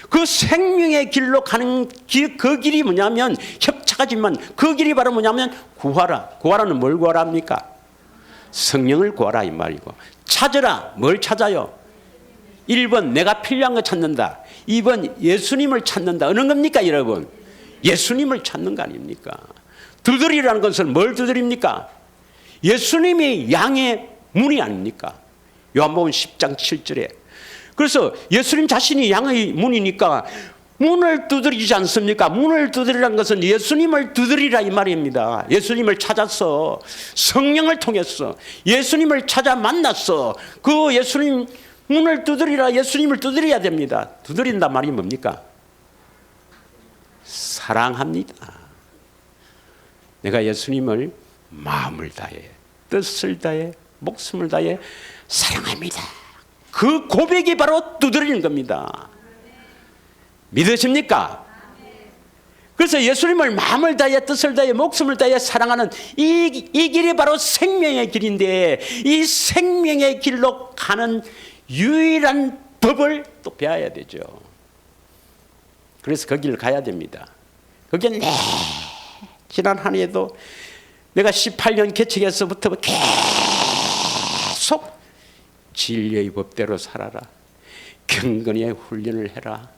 그 생명의 길로 가는 길, 그 길이 뭐냐면 협착하지만 그 길이 바로 뭐냐면 구하라. 구하라는 뭘 구하랍니까? 성령을 구하라 이 말이고. 찾으라. 뭘 찾아요? 1번 내가 필요한 거 찾는다. 2번 예수님을 찾는다. 어느 겁니까 여러분? 예수님을 찾는 거 아닙니까? 두드리라는 것은 뭘 두드립니까? 예수님이 양의 문이 아닙니까? 요한복음 10장 7절에. 그래서 예수님 자신이 양의 문이니까 문을 두드리지 않습니까? 문을 두드리라는 것은 예수님을 두드리라 이 말입니다. 예수님을 찾았어. 성령을 통해서 예수님을 찾아 만났어. 그 예수님 문을 두드리라. 예수님을 두드려야 됩니다. 두드린단 말이 뭡니까? 사랑합니다. 내가 예수님을 마음을 다해, 뜻을 다해, 목숨을 다해 사랑합니다. 그 고백이 바로 두드리는 겁니다. 믿으십니까? 그래서 예수님을 마음을 다해, 뜻을 다해, 목숨을 다해 사랑하는 이 길이 바로 생명의 길인데, 이 생명의 길로 가는 유일한 법을 또 배워야 되죠. 그래서 그 길을 가야 됩니다. 그게 지난 한 해에도 내가 18년 개척에서부터 계속 진리의 법대로 살아라. 경건의 훈련을 해라.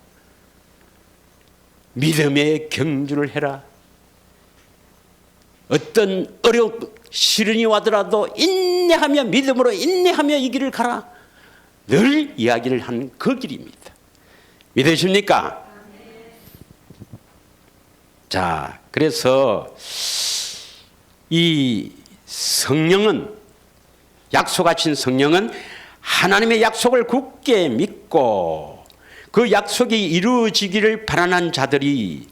믿음의 경주를 해라. 어떤 어려운 시련이 와더라도 인내하며 믿음으로 인내하며 이 길을 가라. 늘 이야기를 한 그 길입니다. 믿으십니까? 자, 그래서 이 성령은, 약속하신 성령은 하나님의 약속을 굳게 믿고 그 약속이 이루어지기를 바라는 자들이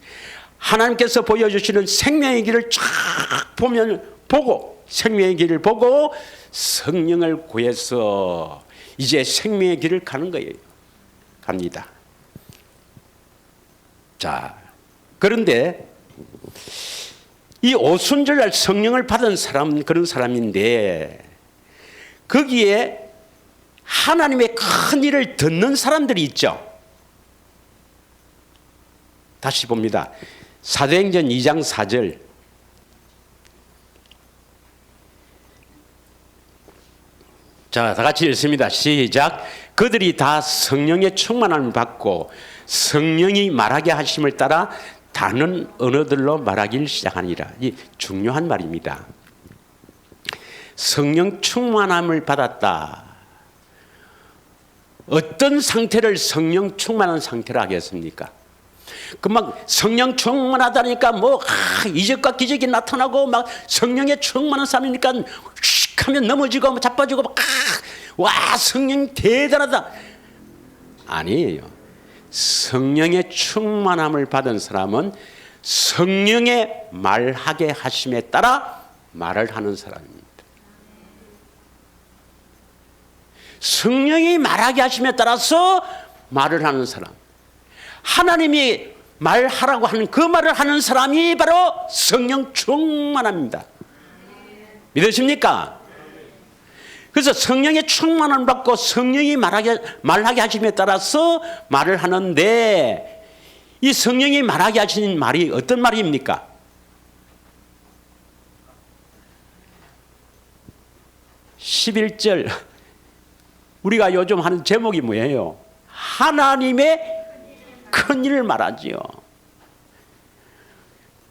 하나님께서 보여주시는 생명의 길을 쫙 보고 생명의 길을 보고 성령을 구해서 이제 생명의 길을 가는 거예요. 갑니다. 자, 그런데 이 오순절날 성령을 받은 사람, 그런 사람인데 거기에 하나님의 큰 일을 듣는 사람들이 있죠. 다시 봅니다. 사도행전 2장 4절. 자, 다 같이 읽습니다. 시작. 그들이 다 성령의 충만함을 받고 성령이 말하게 하심을 따라 다른 언어들로 말하기를 시작하니라. 이 중요한 말입니다. 성령 충만함을 받았다. 어떤 상태를 성령 충만한 상태로 하겠습니까? 막 성령 충만하다니까 이적과 기적이 나타나고 막 성령에 충만한 사람이니까 휙 하면 넘어지고 자빠지고 와 성령 대단하다. 아니에요. 성령의 충만함을 받은 사람은 성령의 말하게 하심에 따라 말을 하는 사람입니다. 성령이 말하게 하심에 따라서 말을 하는 사람, 하나님이 말하라고 하는 그 말을 하는 사람이 바로 성령 충만합니다. 믿으십니까? 그래서 성령의 충만함을 받고 성령이 말하게 하심에 따라서 말을 하는데, 이 성령이 말하게 하시는 말이 어떤 말입니까? 11절 우리가 요즘 하는 제목이 뭐예요? 하나님의 큰 일을 말하지요.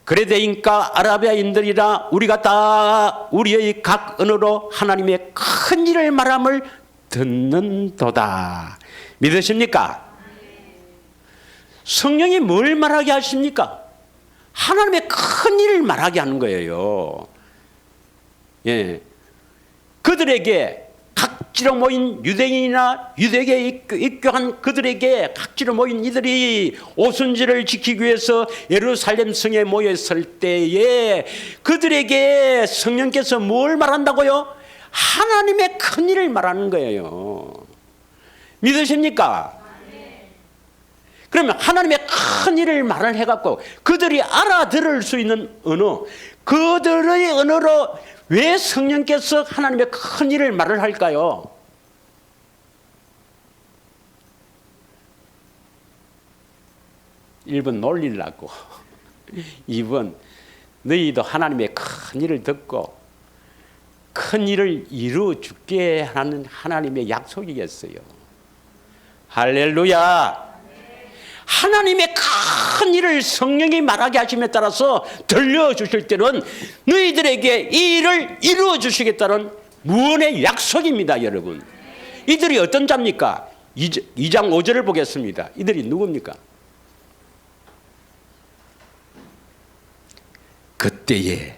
그레데인가 아라비아인들이라 우리가 다 우리의 각 언어로 하나님의 큰 일을 말함을 듣는도다. 믿으십니까? 성령이 뭘 말하게 하십니까? 하나님의 큰 일을 말하게 하는 거예요. 예. 그들에게 각지로 모인 유대인이나 유대계에 입교한 그들에게 각지로 모인 이들이 오순절을 지키기 위해서 예루살렘 성에 모였을 때에 그들에게 성령께서 뭘 말한다고요? 하나님의 큰 일을 말하는 거예요. 믿으십니까? 그러면 하나님의 큰 일을 말을 해갖고 그들이 알아들을 수 있는 언어, 그들의 언어로 왜 성령께서 하나님의 큰 일을 말을 할까요? 1번 놀리려고, 2번 너희도 하나님의 큰 일을 듣고 큰 일을 이루어 주게 하는 하나님의 약속이겠어요. 할렐루야. 하나님의 큰 일을 성령이 말하게 하심에 따라서 들려주실 때는 너희들에게 이 일을 이루어 주시겠다는 무언의 약속입니다. 여러분, 이들이 어떤 자입니까? 2장 5절을 보겠습니다. 이들이 누굽니까? 그때에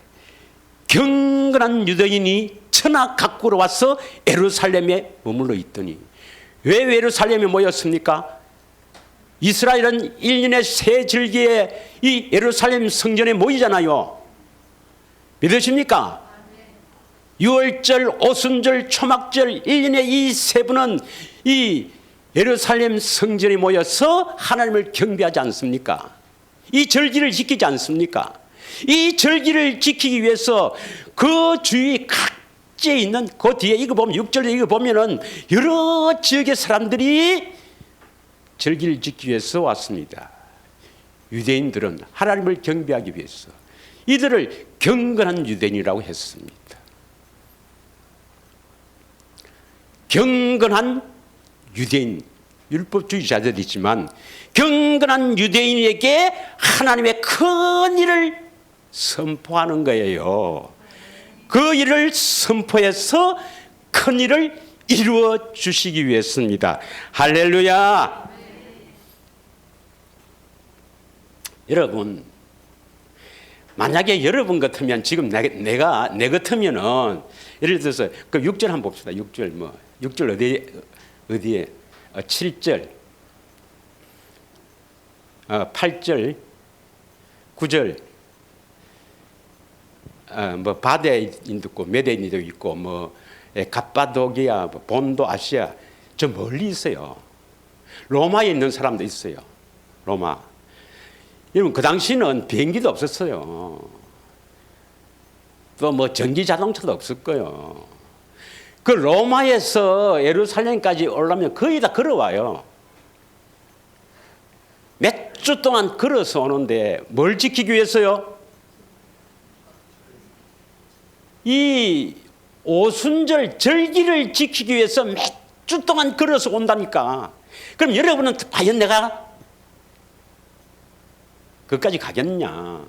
경건한 유대인이 천하 각구로 와서 예루살렘에 머물러 있더니. 왜 예루살렘에 모였습니까? 이스라엘은 1년에 세 절기에 이 예루살렘 성전에 모이잖아요. 믿으십니까? 유월절, 오순절, 초막절 1년에 이 세 분은 이 예루살렘 성전에 모여서 하나님을 경배하지 않습니까? 이 절기를 지키지 않습니까? 이 절기를 지키기 위해서 그 주위 각지에 있는 그 뒤에 이거 보면 6절에 이거 보면은 여러 지역의 사람들이 절기를 지키기 위해서 왔습니다. 유대인들은 하나님을 경배하기 위해서 이들을 경건한 유대인이라고 했습니다. 경건한 유대인, 율법주의자들이지만 경건한 유대인에게 하나님의 큰 일을 선포하는 거예요. 그 일을 선포해서 큰 일을 이루어 주시기 위해서입니다. 할렐루야. 여러분, 만약에 여러분 같으면 지금 내 같으면은 예를 들어서 그 6절 한번 봅시다. 6절 6절 어디에 7절 8절 9절 바데인도 있고 메데인도 있고 갑바도기아, 본도 아시아 저 멀리 있어요. 로마에 있는 사람도 있어요. 로마. 여러분, 그 당시는 비행기도 없었어요. 또 전기 자동차도 없을 거예요. 그 로마에서 예루살렘까지 오려면 거의 다 걸어와요. 몇 주 동안 걸어서 오는데 뭘 지키기 위해서요? 이 오순절 절기를 지키기 위해서 몇 주 동안 걸어서 온다니까. 그럼 여러분은 과연 내가 그까지 가겠냐?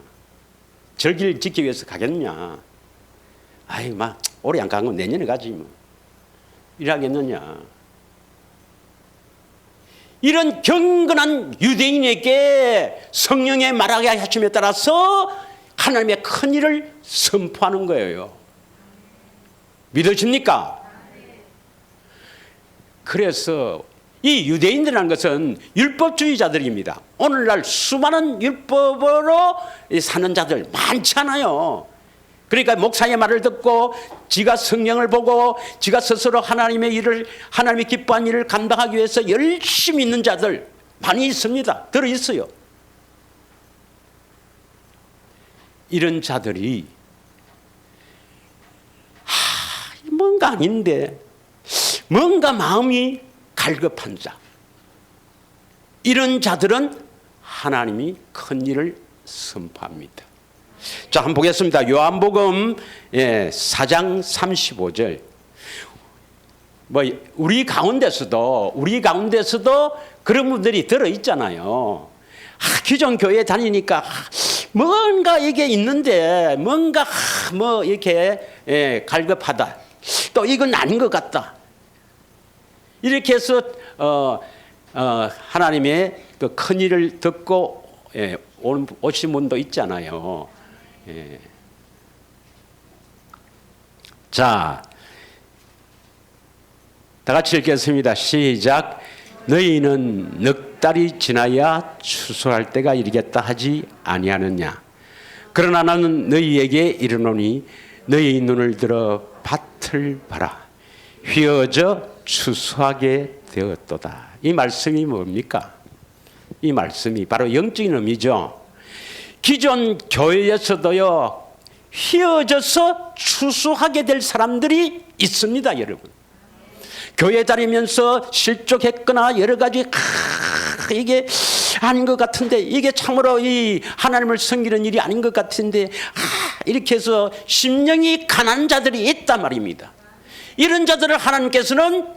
절기를 지키기 위해서 가겠냐? 아이, 올해 안 가면 내년에 가지 이러겠느냐? 이런 경건한 유대인에게 성령의 말하게 하심에 따라서 하나님의 큰 일을 선포하는 거예요. 믿으십니까? 그래서 이 유대인들이라는 것은 율법주의자들입니다. 오늘날 수많은 율법으로 사는 자들 많잖아요. 그러니까 목사의 말을 듣고 지가 성령을 보고 지가 스스로 하나님의 일을, 하나님이 기뻐한 일을 감당하기 위해서 열심히 있는 자들 많이 있습니다. 들어있어요. 이런 자들이 뭔가 아닌데 뭔가 마음이 갈급한 자, 이런 자들은 하나님이 큰 일을 선포합니다. 자, 한번 보겠습니다. 요한복음 4장 35절. 우리 가운데서도 그런 분들이 들어 있잖아요. 기존 교회 다니니까 뭔가 이게 있는데 뭔가 뭐 이렇게 갈급하다. 또 이건 아닌 것 같다. 이렇게 해서 하나님의 그 큰 일을 듣고 오신 분도 있잖아요. 자, 다 같이 읽겠습니다. 시작. 너희는 넉 달이 지나야 추수할 때가 이르겠다 하지 아니하느냐. 그러나 나는 너희에게 이르노니 너희 눈을 들어 밭을 봐라. 휘어져 추수하게 되었도다. 이 말씀이 뭡니까? 이 말씀이 바로 영적인 의미죠. 기존 교회에서도요, 휘어져서 추수하게 될 사람들이 있습니다, 여러분. 교회 다니면서 실족했거나 여러 가지 이게 아닌 것 같은데, 이게 참으로 이 하나님을 섬기는 일이 아닌 것 같은데, 이렇게 해서 심령이 가난한 자들이 있단 말입니다. 이런 자들을 하나님께서는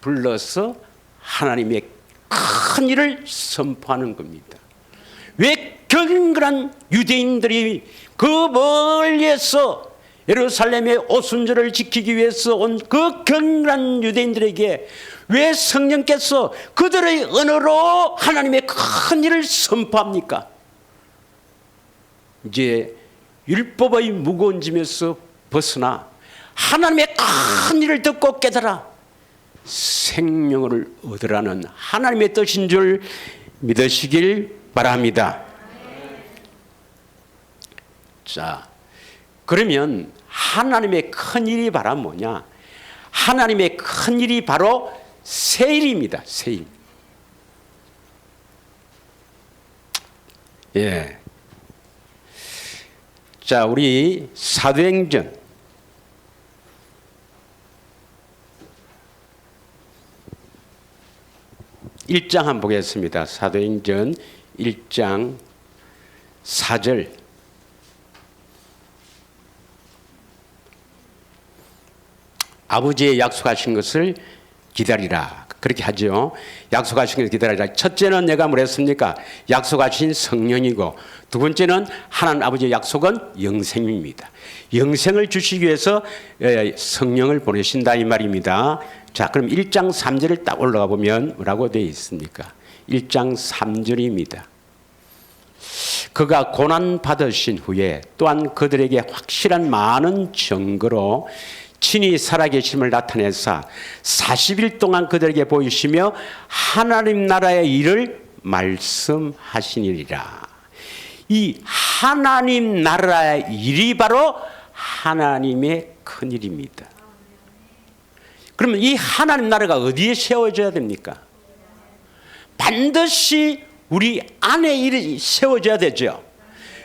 불러서 하나님의 큰 일을 선포하는 겁니다. 왜 경건한 유대인들이 그 멀리에서 예루살렘의 오순절을 지키기 위해서 온 그 경건한 유대인들에게 왜 성령께서 그들의 언어로 하나님의 큰 일을 선포합니까? 이제 율법의 무거운 짐에서 벗어나 하나님의 큰 일을 듣고 깨달아 생명을 얻으라는 하나님의 뜻인 줄 믿으시길 바랍니다. 자, 그러면 하나님의 큰 일이 바로 뭐냐? 하나님의 큰 일이 바로 세일입니다. 세일. 예. 자, 우리 사도행전 1장 한번 보겠습니다. 사도행전 1장 4절. 아버지의 약속하신 것을 기다리라. 그렇게 하죠. 약속하신 것을 기다리라. 첫째는 내가 뭐랬습니까? 약속하신 성령이고, 두 번째는 하나님 아버지의 약속은 영생입니다. 영생을 주시기 위해서 성령을 보내신다 이 말입니다. 자, 그럼 1장 3절을 딱 올라가 보면 뭐라고 되어 있습니까? 1장 3절입니다. 그가 고난 받으신 후에 또한 그들에게 확실한 많은 증거로 친히 살아계심을 나타내사 40일 동안 그들에게 보이시며 하나님 나라의 일을 말씀하시니라. 이 하나님 나라의 일이 바로 하나님의 큰일입니다. 그러면 이 하나님 나라가 어디에 세워져야 됩니까? 반드시 우리 안에 일이 세워져야 되죠.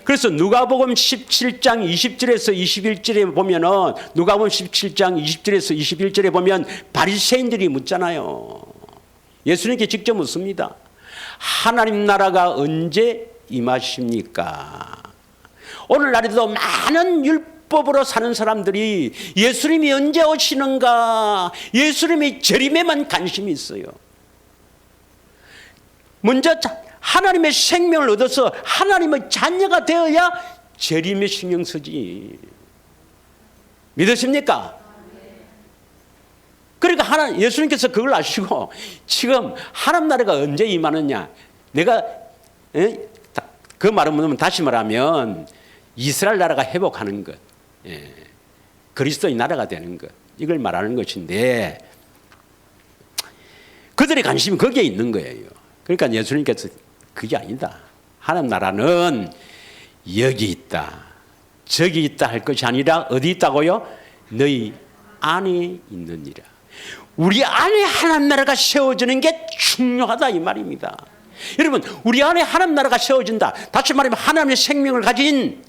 그래서 누가복음 17장 20절에서 21절에 보면은, 누가복음 17장 20절에서 21절에 보면 바리새인들이 묻잖아요. 예수님께 직접 묻습니다. 하나님 나라가 언제 임하십니까? 오늘날에도 많은 율법으로 사는 사람들이 예수님이 언제 오시는가, 예수님의 재림에만 관심이 있어요. 먼저 하나님의 생명을 얻어서 하나님의 자녀가 되어야 재림에 신경 쓰지. 믿으십니까? 그러니까 예수님께서 그걸 아시고 지금 하나님 나라가 언제 임하느냐, 내가 그 말은 뭐냐면, 다시 말하면 이스라엘 나라가 회복하는 것, 그리스도의 나라가 되는 것, 이걸 말하는 것인데 그들의 관심이 거기에 있는 거예요. 그러니까 예수님께서 그게 아니다. 하나님 나라는 여기 있다, 저기 있다 할 것이 아니라 어디 있다고요? 너희 안에 있느니라. 우리 안에 하나님 나라가 세워지는 게 중요하다 이 말입니다. 여러분, 우리 안에 하나님 나라가 세워진다. 다시 말하면 하나님의 생명을 가진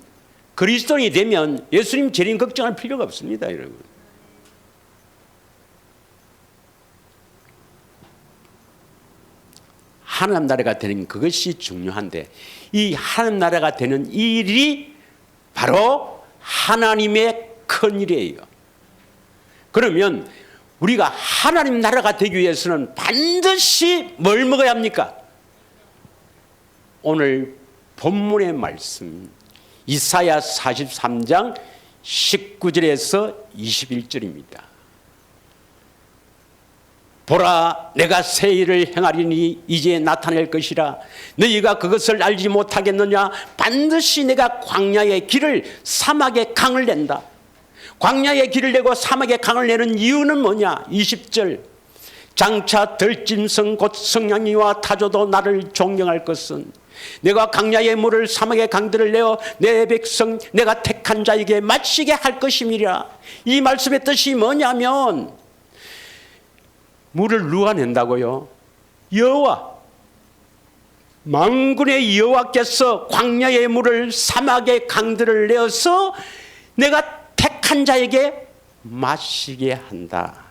그리스도인이 되면 예수님 재림 걱정할 필요가 없습니다, 여러분. 하나님 나라가 되는 그것이 중요한데, 이 하나님 나라가 되는 일이 바로 하나님의 큰 일이에요. 그러면 우리가 하나님 나라가 되기 위해서는 반드시 뭘 먹어야 합니까? 오늘 본문의 말씀 이사야 43장 19절에서 21절입니다. 보라, 내가 새 일을 행하리니 이제 나타낼 것이라. 너희가 그것을 알지 못하겠느냐? 반드시 내가 광야의 길을 사막의 강을 낸다. 광야의 길을 내고 사막의 강을 내는 이유는 뭐냐? 20절. 장차 들짐승 곧 성냥이와 타조도 나를 존경할 것은 내가 광야의 물을 사막의 강들을 내어 내 백성 내가 택한 자에게 마시게 할 것임이라. 이 말씀의 뜻이 뭐냐면 물을 누가 낸다고요? 여호와, 만군의 여호와께서 광야의 물을 사막의 강들을 내어서 내가 택한 자에게 마시게 한다.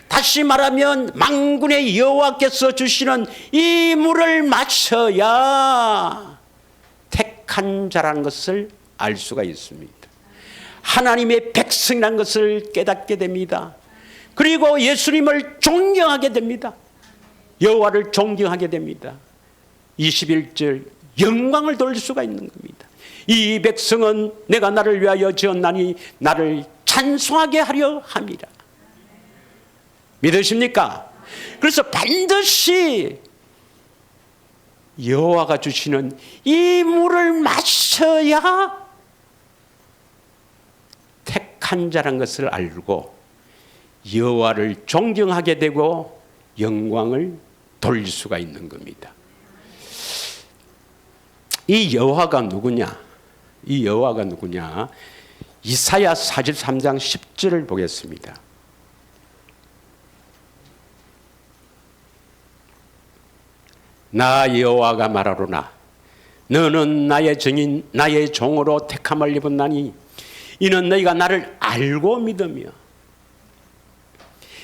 다시 말하면 만군의 여호와께서 주시는 이 물을 마셔야 택한 자라는 것을 알 수가 있습니다. 하나님의 백성이라는 것을 깨닫게 됩니다. 그리고 예수님을 존경하게 됩니다. 여호와를 존경하게 됩니다. 21절, 영광을 돌릴 수가 있는 겁니다. 이 백성은 내가 나를 위하여 지었나니 나를 찬송하게 하려 함이라. 믿으십니까? 그래서 반드시 여호와가 주시는 이 물을 마셔야 택한 자란 것을 알고 여호와를 존경하게 되고 영광을 돌릴 수가 있는 겁니다. 이 여호와가 누구냐? 이 여호와가 누구냐? 이사야 43장 10절을 보겠습니다. 나 여호와가 말하노라. 너는 나의 증인 나의 종으로 택함을 입었나니 이는 너희가 나를 알고 믿으며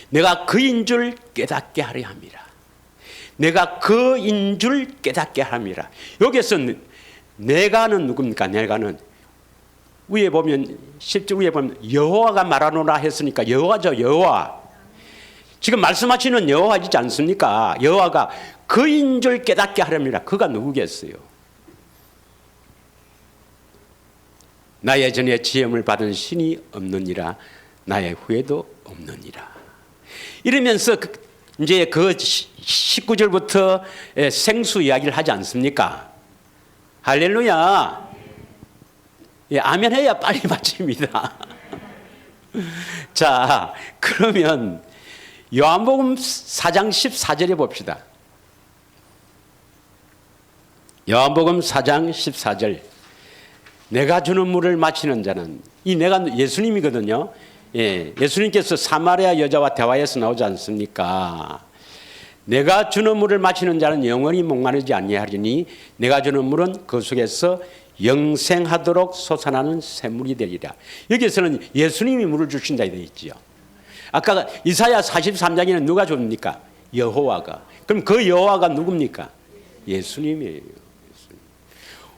내가 그인 줄 깨닫게 하려 함이라. 내가 그인 줄 깨닫게 함이라. 여기서 내가는 누굽니까? 내가는 위에 보면 10절 위에 보면 여호와가 말하노라 했으니까 여호와죠. 여호와. 지금 말씀하시는 여호와이지 않습니까? 여호와가 그인 줄 깨닫게 하렵니다. 그가 누구겠어요? 나의 전에 지음을 받은 신이 없느니라. 나의 후에도 없느니라. 이러면서 이제 그 19절부터 생수 이야기를 하지 않습니까? 할렐루야. 예, 아멘 해야 빨리 마칩니다. 자, 그러면 요한복음 4장 14절에 봅시다. 요한복음 4장 14절. 내가 주는 물을 마시는 자는, 이 내가 예수님이거든요. 예, 예수님께서 사마리아 여자와 대화에서 나오지 않습니까? 내가 주는 물을 마시는 자는 영원히 목마르지 아니하리니 내가 주는 물은 그 속에서 영생하도록 솟아나는 샘물이 되리라. 여기서는 예수님이 물을 주신다 되어 있지요. 아까 이사야 43장에는 누가 줍니까? 여호와가. 그럼 그 여호와가 누굽니까? 예수님이에요.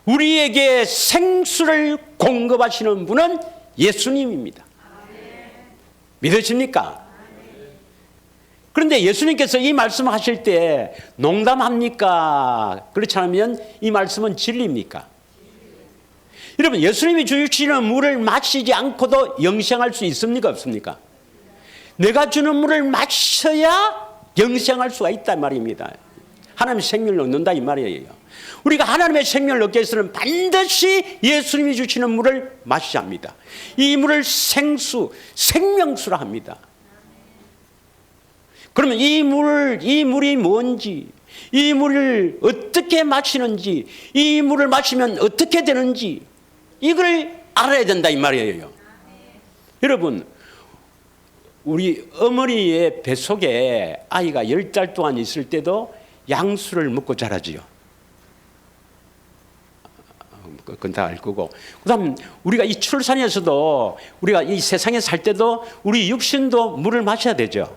우리에게 생수를 공급하시는 분은 예수님입니다. 믿으십니까? 그런데 예수님께서 이 말씀을 하실 때 농담합니까? 그렇지 않으면 이 말씀은 진리입니까? 여러분, 예수님이 주시는 물을 마시지 않고도 영생할 수 있습니까? 없습니까? 내가 주는 물을 마셔야 영생할 수가 있단 말입니다. 하나님의 생명을 얻는다 이 말이에요. 우리가 하나님의 생명을 얻기 위해서는 반드시 예수님이 주시는 물을 마셔야 합니다. 이 물을 생수, 생명수라 합니다. 그러면 이 물이 뭔지, 이 물을 어떻게 마시는지, 이 물을 마시면 어떻게 되는지 이걸 알아야 된다 이 말이에요. 여러분, 우리 어머니의 뱃속에 아이가 10달 동안 있을 때도 양수를 먹고 자라지요. 그건 다 알 거고. 그 다음 우리가 이 출산에서도 우리가 이 세상에 살 때도 우리 육신도 물을 마셔야 되죠.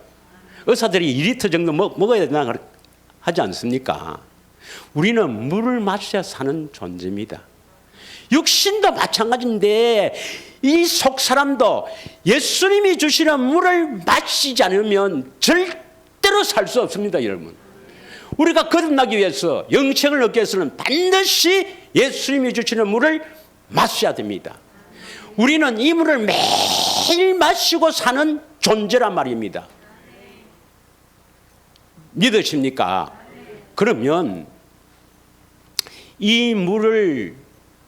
의사들이 2리터 정도 먹어야 된다 하지 않습니까? 우리는 물을 마셔야 사는 존재입니다. 육신도 마찬가지인데 이 속사람도 예수님이 주시는 물을 마시지 않으면 절대로 살 수 없습니다, 여러분. 우리가 거듭나기 위해서 영생을 얻기 위해서는 반드시 예수님이 주시는 물을 마셔야 됩니다. 우리는 이 물을 매일 마시고 사는 존재란 말입니다. 믿으십니까? 그러면 이 물을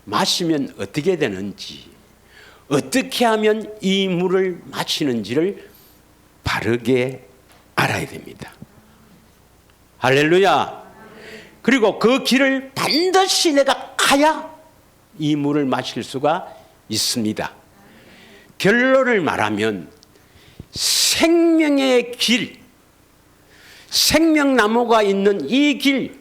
마시면 어떻게 되는지, 어떻게 하면 이 물을 마시는지를 바르게 알아야 됩니다. 할렐루야. 그리고 그 길을 반드시 내가 가야 이 물을 마실 수가 있습니다. 결론을 말하면 생명의 길, 생명나무가 있는 이 길,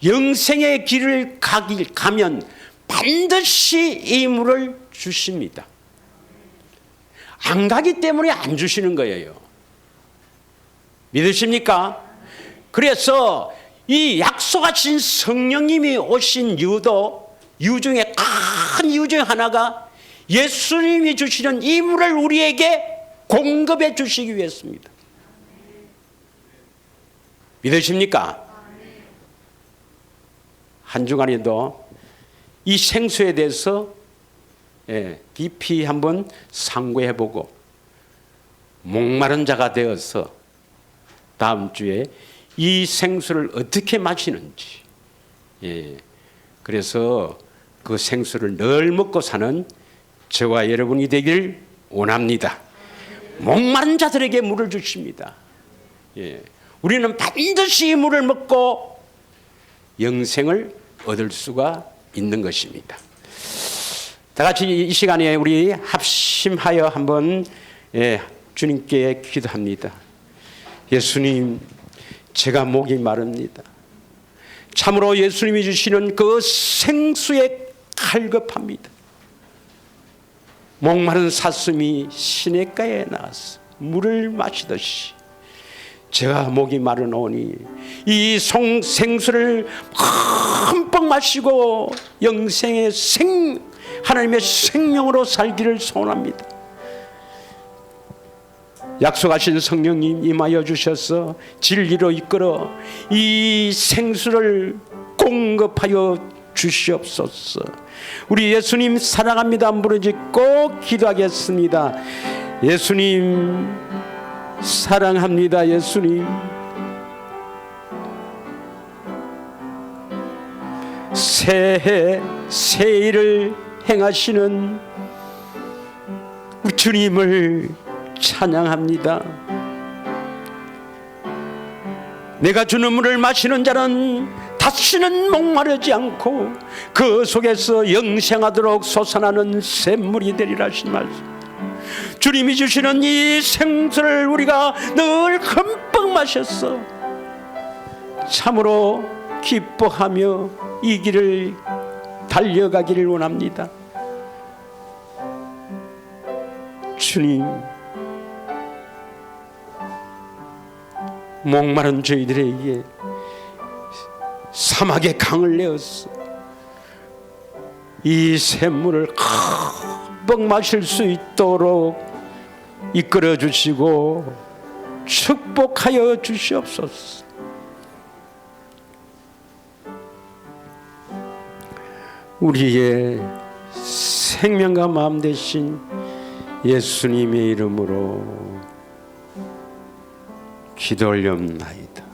영생의 길을 가면 반드시 이 물을 주십니다. 안 가기 때문에 안 주시는 거예요. 믿으십니까? 그래서 이 약속하신 성령님이 오신 이유 중에 큰 이유 중에 하나가 예수님이 주시는 이 물을 우리에게 공급해 주시기 위해서입니다. 믿으십니까? 한 주간에도 이 생수에 대해서 깊이 한번 상고해보고 목마른 자가 되어서 다음 주에 이 생수를 어떻게 마시는지, 그래서 그 생수를 늘 먹고 사는 저와 여러분이 되길 원합니다. 목마른 자들에게 물을 주십니다. 우리는 반드시 이 물을 먹고 영생을 얻을 수가 있는 것입니다. 다 같이 이 시간에 우리 합심하여 한번 주님께 기도합니다. 예수님, 제가 목이 마릅니다. 참으로 예수님이 주시는 그 생수에 갈급합니다. 목마른 사슴이 시냇가에 나와서 물을 마시듯이 제가 목이 마르노니 이 생수를 흠뻑 마시고 영생의 하나님의 생명으로 살기를 소원합니다. 약속하신 성령님 임하여 주셔서 진리로 이끌어 이 생수를 공급하여 주시옵소서. 우리 예수님 사랑합니다 부르짖고 기도하겠습니다. 예수님 사랑합니다. 예수님 새해 새 일을 행하시는 우리 주님을 찬양합니다. 내가 주는 물을 마시는 자는 다시는 목마르지 않고 그 속에서 영생하도록 솟아나는 샘물이 되리라 하신 말씀. 주님이 주시는 이 생수를 우리가 늘 흠뻑 마셔서 참으로 기뻐하며 이 길을 달려가기를 원합니다. 주님, 목마른 저희들에게 사막의 강을 내어서 이 샘물을 흠뻑 마실 수 있도록 이끌어 주시고 축복하여 주시옵소서. 우리의 생명과 마음 되신 예수님의 이름으로 기도 올려옵나이다.